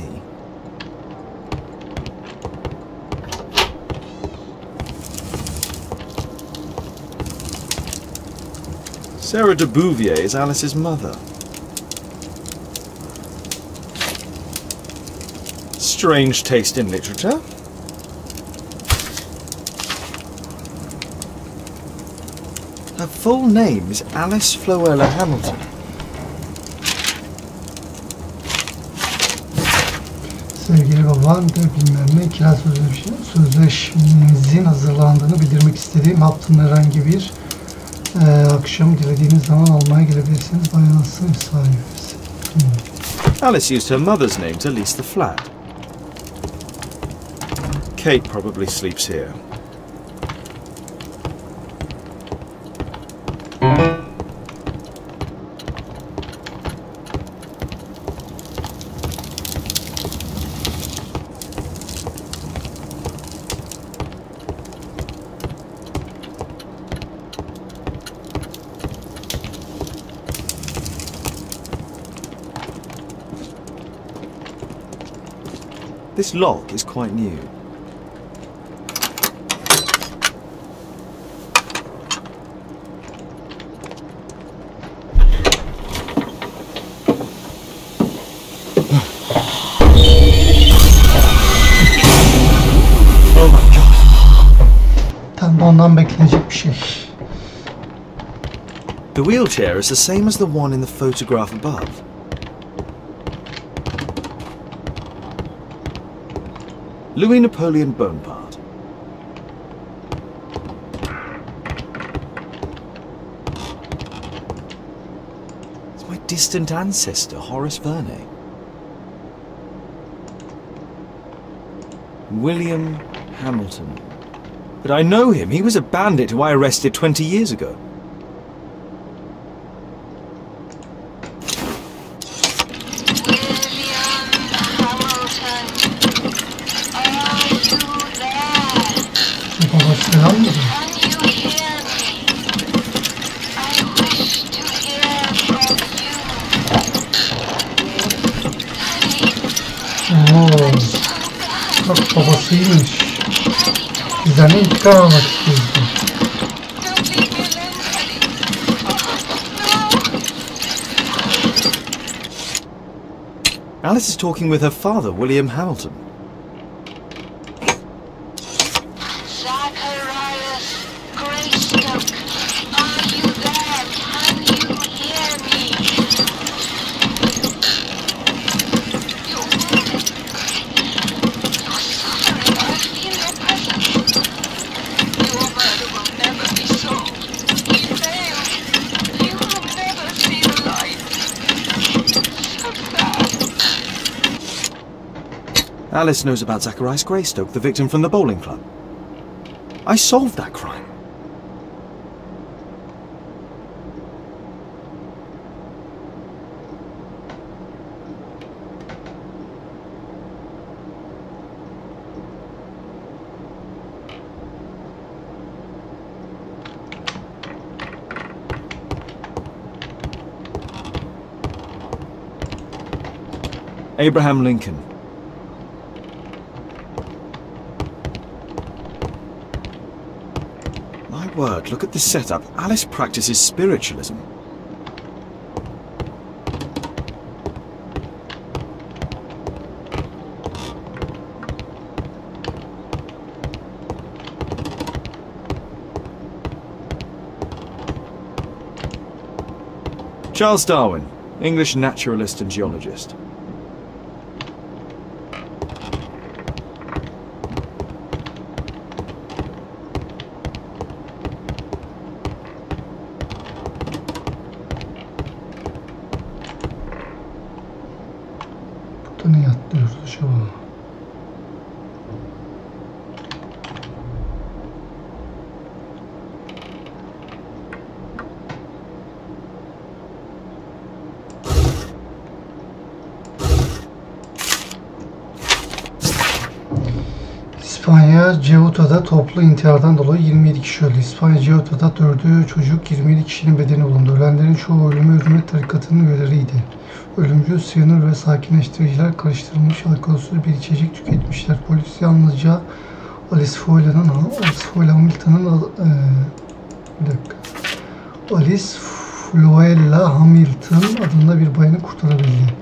Sarah de Bouvier is Alice's mother. Strange taste in literature. Her full name is Alice Floella Hamilton. Sevgili baban da bilmem ne kira sözleşmenizin hazırlandığını bildirmek istediğim haftanın herhangi bir akşam dilediğiniz zaman almaya gelebilirsiniz. Bayanasın sahibisi. Alice used her mother's name to lease the flat. Kate probably sleeps here. This lock is quite new. Oh my God. Tam da ondan beklenecek bir şey. The wheelchair is the same as the one in the photograph above. Louis Napoleon Bonaparte. It's my distant ancestor, Horace Verne. William Hamilton. But I know him. He was a bandit who I arrested 20 years ago. Bak babasıymış. Bizden intikam almak istiyorsun. Alice is talking with her father, William Hamilton. Alice knows about Zacharias Greystoke, the victim from the bowling club. I solved that crime. Abraham Lincoln. My word, look at this setup. Alice practices spiritualism. Charles Darwin, English naturalist and geologist. Burada ne yatlıyoruz acaba? İspanya, Ceuta'da toplu intihardan dolayı 27 kişi öldü. İspanya, Ceuta'da 4'ü çocuk, 27 kişinin bedeni bulundu. Ölenlerin çoğu ölümü hürmet tarikatının üyeleriydi. Ölümcül siyanür ve sakinleştiriciler karıştırılmış alkolsüz bir içecek tüketmişler. Polis yalnızca Alice Floella Hamilton adında bir bayanı kurtarabildi.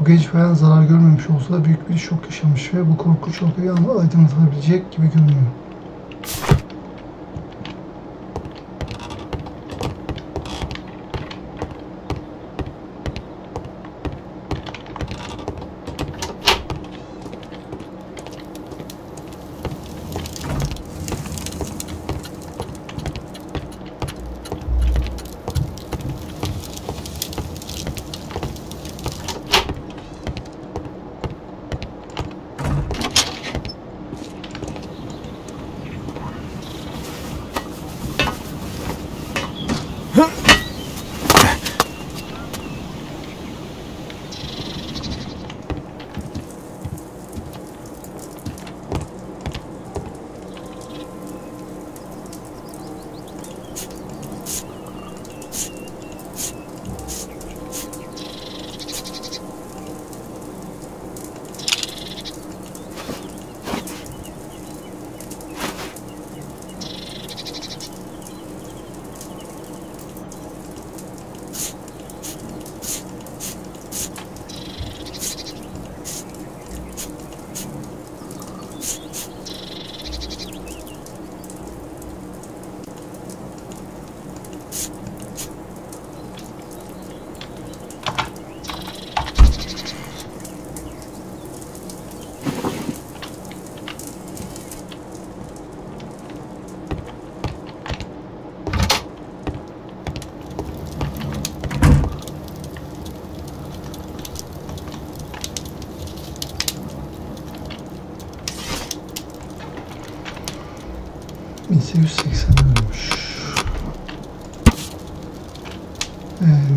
Bu genç bayan zarar görmemiş olsa da büyük bir şok yaşamış ve bu korkunç olayı aydınlatabilecek gibi görünüyor.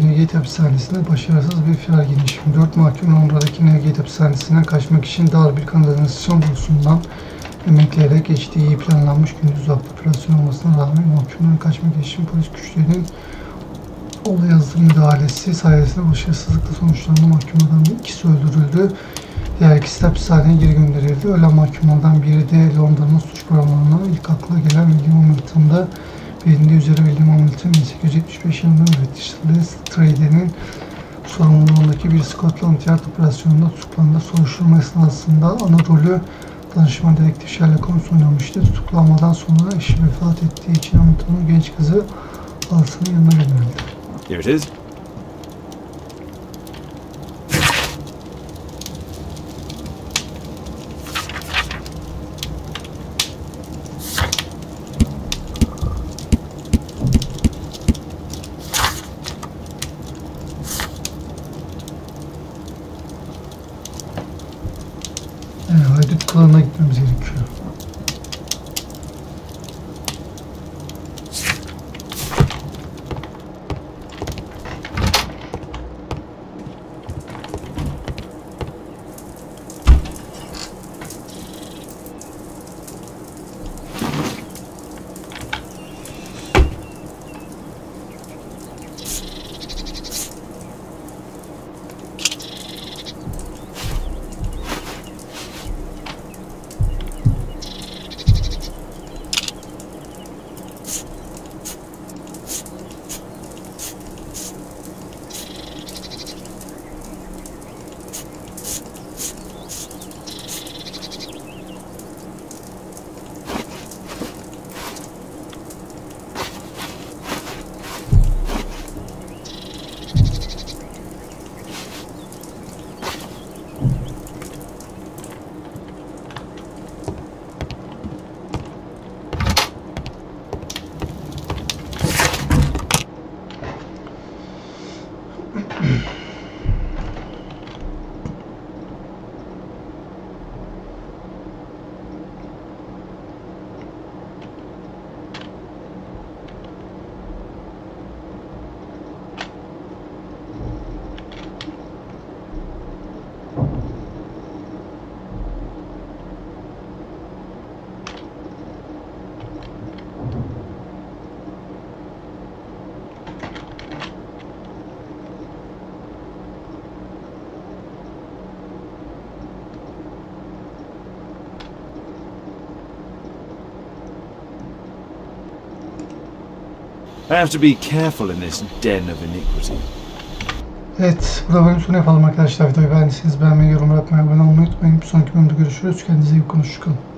Newgate hapishanesine başarısız bir firar girişimi. 4 mahkum Londra'daki Newgate hapishanesinden kaçmak için dar bir kanalizasyon borusundan emekleyerek geçtiği iyi planlanmış gündüz vakti operasyon olmasına rağmen mahkumların kaçma girişimi polis güçlerinin olaya hızlı müdahalesi sayesinde başarısızlıkla sonuçlandı. Mahkumlardan ikisi öldürüldü. Diğer ikisi de hapishaneye geri gönderildi. Ölen mahkumlardan biri de Londra'nın suç programlarına ilk akla gelen William Hamilton'da bilindiği üzere William Hamilton 1875 yılında müfettişliği Straden'in sorumluluğundaki bir Scotland Yard operasyonunda tutuklandı. Soruşturma esnasında ana rolü danışman dedektif Sherlock Holmes oynamıştı. Tutuklanmadan sonra eşi vefat ettiği için Hamilton'un genç kızı Alsen'in yanına gönderildi. Here it is. Haydut kılığına gitmemiz gerekiyor. I have to be careful in this den of iniquity. Evet, burada bölüm sonu yapalım arkadaşlar. Videoyu beğendiyseniz beğenmeyi, yorum yapmayı, abone olmayı unutmayın. Bir sonraki bölümde görüşürüz. Kendinize iyi bakın. Hoşçakalın.